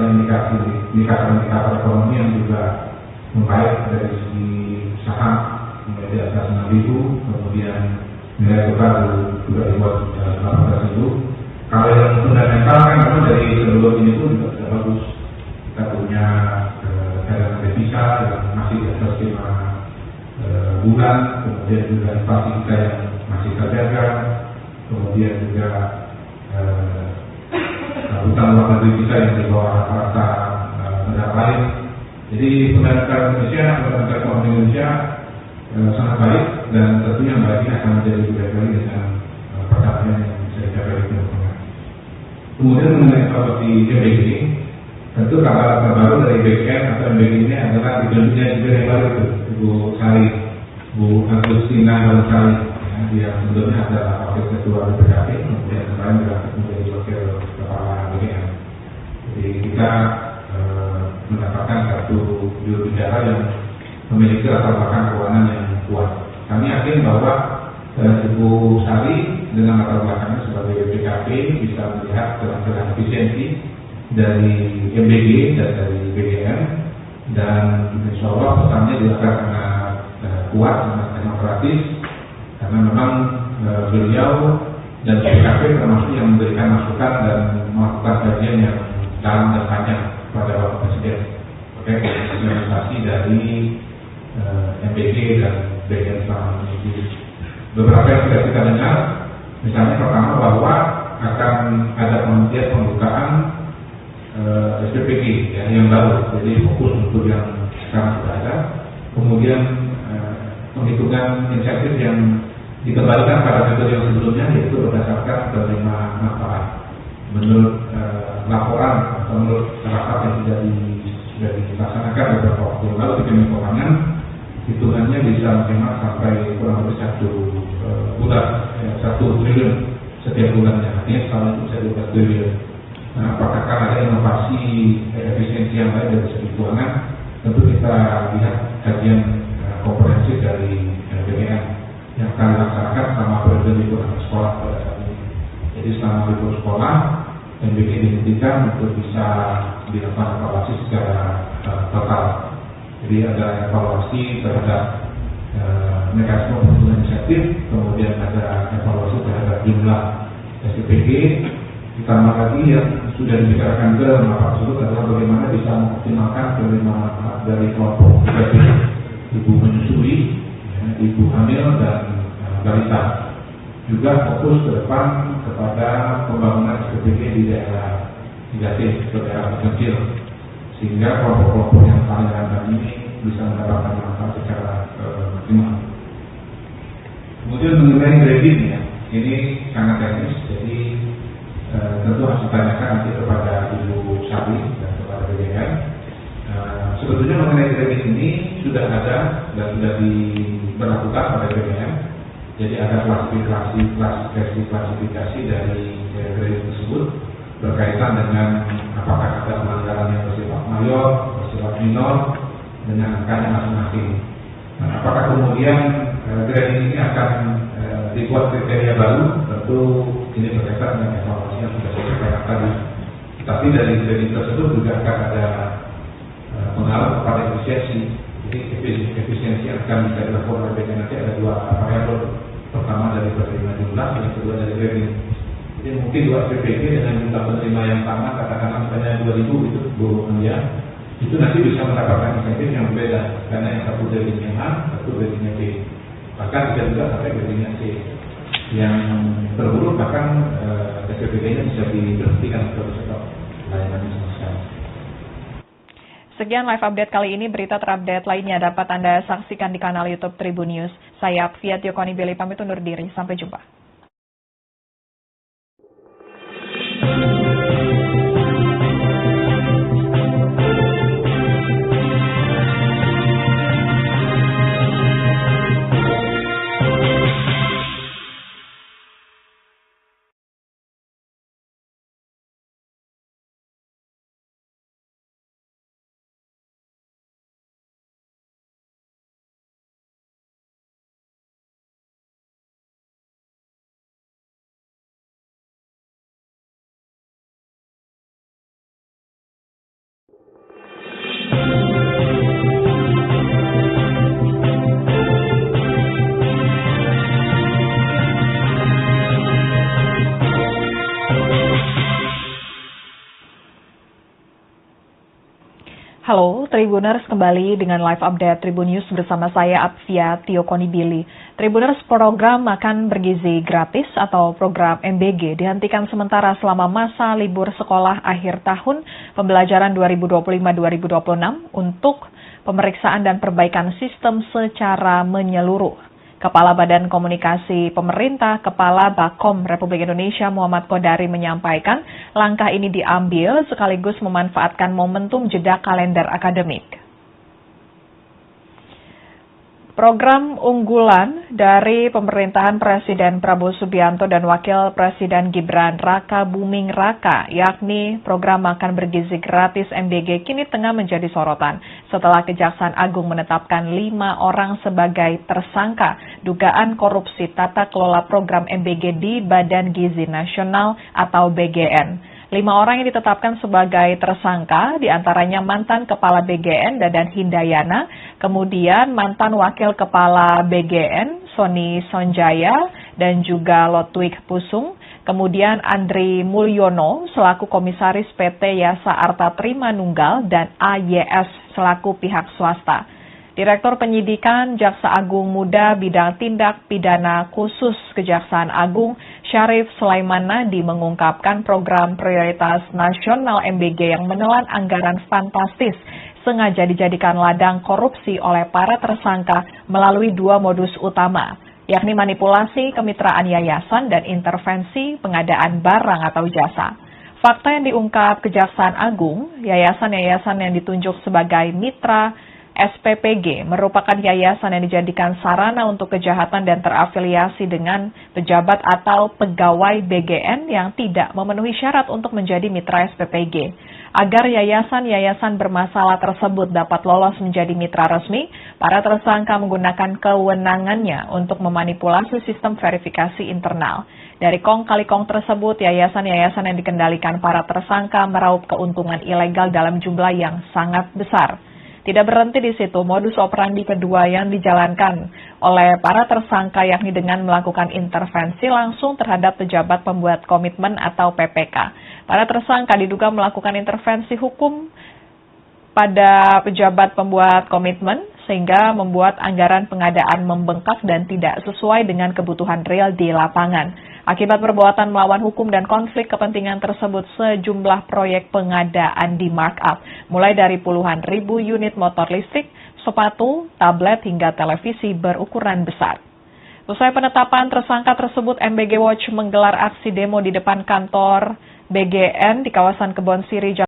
indikator ekonomi yang juga membaik dari segi saham mulai di atas 6.000, kemudian nilai tukar juga di bawah 18.000. Kalau yang fundamental kan memang dari sebelum ini pun juga sudah bagus. Kita punya cadangan devisa yang masih di atas 5 bulan, kemudian juga inflasi kita yang masih terjaga, kemudian juga hutang luar negeri kita yang di bawah rata-rata negara lain. Jadi fundamental ekonomi Indonesia sangat baik, dan tentunya lagi akan menjadi lebih baik lagi dengan perkembangan yang bisa dicapai di Timur Tengah. Kemudian mengenai evaluasi MBG, tentu kabar terbaru dari BKN atau MBG ini adalah dibentuknya juga yang baru itu, Bu Sari, Bu Agustina Sari, yang sebelumnya adalah wakil ketua BPKP, kemudian kemarin dilantik menjadi wakil kepala BKN. Jadi kita mendapatkan satu juru bicara yang memiliki latar belakang keuangan yang kuat. Kami yakin bahwa Ibu Sari dengan latar belakangnya sebagai BPKP bisa melihat celah-celah efisiensi dari MBG dan dari BGN, dan insya Allah pesannya juga sangat kuat, sangat demokratis, karena memang beliau dan BPKP termasuk yang memberikan masukan dan melakukan kajian yang dalam dan panjang pada Bapak Presiden terkait implementasi dari MBG dan BGN selama ini. Beberapa yang sudah kita dengar, misalnya pertama bahwa akan ada penghentian pembukaan SPPG ya, yang baru, jadi fokus untuk yang sekarang sudah ada. Kemudian penghitungan insentif yang dikembalikan pada metode yang sebelumnya, yaitu berdasarkan penerima manfaat menurut laporan atau menurut rapat yang sudah dilaksanakan beberapa waktu lalu di Kemenkominfo. Hitungannya bisa menghemat sampai kurang lebih 1 bulan, 1 triliun setiap bulannya. Artinya setahun itu bisa 12 triliun. Nah, apakah ada inovasi efisiensi yang lain dari segi keuangan? Tentu kita lihat kajian komprehensif dari BPN yang akan dilaksanakan selama periode libur sekolah pada saat ini. Jadi selama libur sekolah, MBG dihentikan untuk bisa dilakukan evaluasi secara total. Jadi ada evaluasi terhadap mekanisme penggunaan insentif, kemudian ada evaluasi terhadap jumlah SPPG, ditambah lagi yang sudah dibicarakan ke rapat tersebut adalah bagaimana bisa mengoptimalkan penerimaan manfaat dari kelompok ibu menyusui, ibu hamil, dan balita. Juga fokus ke depan kepada pembangunan SPPG di daerah 3T, daerah terpencil, sehingga kelompok-kelompok yang paling rentan ini bisa mendapatkan manfaat secara maksimal. Kemudian mengenai kredit ya, ini sangat teknis, jadi tentu harus ditanyakan nanti kepada Ibu Sari dan kepada BGN. Sebetulnya mengenai kredit ini sudah ada dan sudah diberlakukan oleh BGN. Jadi ada klasifikasi dari kredit tersebut berkaitan dengan apakah ada pelanggaran yang bersifat mayor, bersifat minor, dengan angkanya masing-masing. Nah, apakah kemudian kredit ini akan dibuat kriteria baru? Tentu ini berkaitan dengan evaluasi yang sudah saya sampaikan tadi. Tapi dari kredit tersebut juga akan ada pengaruh kepada efisiensi. Jadi efisiensi yang akan bisa dilakukan oleh BPN nanti ada 2 variabel. Pertama dari penerima jumlah, yang kedua dari kredit. Jadi mungkin 2 SPPG dengan jumlah penerima yang sama, katakanlah misalnya 2.000 itu ya, itu nanti bisa mendapatkan insentif yang berbeda, karena yang satu kreditnya A, satu kreditnya B. Bahkan bisa juga sampai kreditnya C. Yang terburuk bahkan SPPG-nya bisa diberhentikan atau stop layanannya sama sekali. Sekian live update kali ini. Berita terupdate lainnya dapat Anda saksikan di kanal YouTube Tribun News. Saya Fiat Yokoni Beli pamit undur diri. Sampai jumpa. Halo, Tribuners, kembali dengan live update Tribun News bersama saya Apvia Tio Konibili. Tribuners, program makan bergizi gratis atau program MBG dihentikan sementara selama masa libur sekolah akhir tahun pembelajaran 2025-2026 untuk pemeriksaan dan perbaikan sistem secara menyeluruh. Kepala Badan Komunikasi Pemerintah, Kepala Bakom Republik Indonesia Muhammad Kodari menyampaikan langkah ini diambil sekaligus memanfaatkan momentum jeda kalender akademik. Program unggulan dari pemerintahan Presiden Prabowo Subianto dan Wakil Presiden Gibran Raka Buming Raka, yakni program makan bergizi gratis MBG, kini tengah menjadi sorotan setelah Kejaksaan Agung menetapkan 5 orang sebagai tersangka dugaan korupsi tata kelola program MBG di Badan Gizi Nasional atau BGN. 5 orang yang ditetapkan sebagai tersangka, diantaranya mantan Kepala BGN Dadan Hindayana, kemudian mantan Wakil Kepala BGN Sony Sonjaya, dan juga Lotwik Pusung, kemudian Andri Mulyono selaku Komisaris PT Yasa Arta Trimanunggal, dan AYS selaku pihak swasta. Direktur Penyidikan Jaksa Agung Muda Bidang Tindak Pidana Khusus Kejaksaan Agung Syarif Sulaiman Nadi mengungkapkan program prioritas nasional MBG yang menelan anggaran fantastis sengaja dijadikan ladang korupsi oleh para tersangka melalui 2 modus utama, yakni manipulasi kemitraan yayasan dan intervensi pengadaan barang atau jasa. Fakta yang diungkap Kejaksaan Agung, yayasan-yayasan yang ditunjuk sebagai mitra SPPG merupakan yayasan yang dijadikan sarana untuk kejahatan dan terafiliasi dengan pejabat atau pegawai BGN yang tidak memenuhi syarat untuk menjadi mitra SPPG. Agar yayasan-yayasan bermasalah tersebut dapat lolos menjadi mitra resmi, para tersangka menggunakan kewenangannya untuk memanipulasi sistem verifikasi internal. Dari kong kali kong tersebut, yayasan-yayasan yang dikendalikan para tersangka meraup keuntungan ilegal dalam jumlah yang sangat besar. Tidak berhenti di situ, modus operandi kedua yang dijalankan oleh para tersangka yakni dengan melakukan intervensi langsung terhadap pejabat pembuat komitmen atau PPK. Para tersangka diduga melakukan intervensi hukum pada pejabat pembuat komitmen sehingga membuat anggaran pengadaan membengkak dan tidak sesuai dengan kebutuhan real di lapangan. Akibat perbuatan melawan hukum dan konflik kepentingan tersebut, sejumlah proyek pengadaan di markup, mulai dari puluhan ribu unit motor listrik, sepatu, tablet, hingga televisi berukuran besar. Usai penetapan tersangka tersebut, MBG Watch menggelar aksi demo di depan kantor BGN di kawasan Kebon Siri,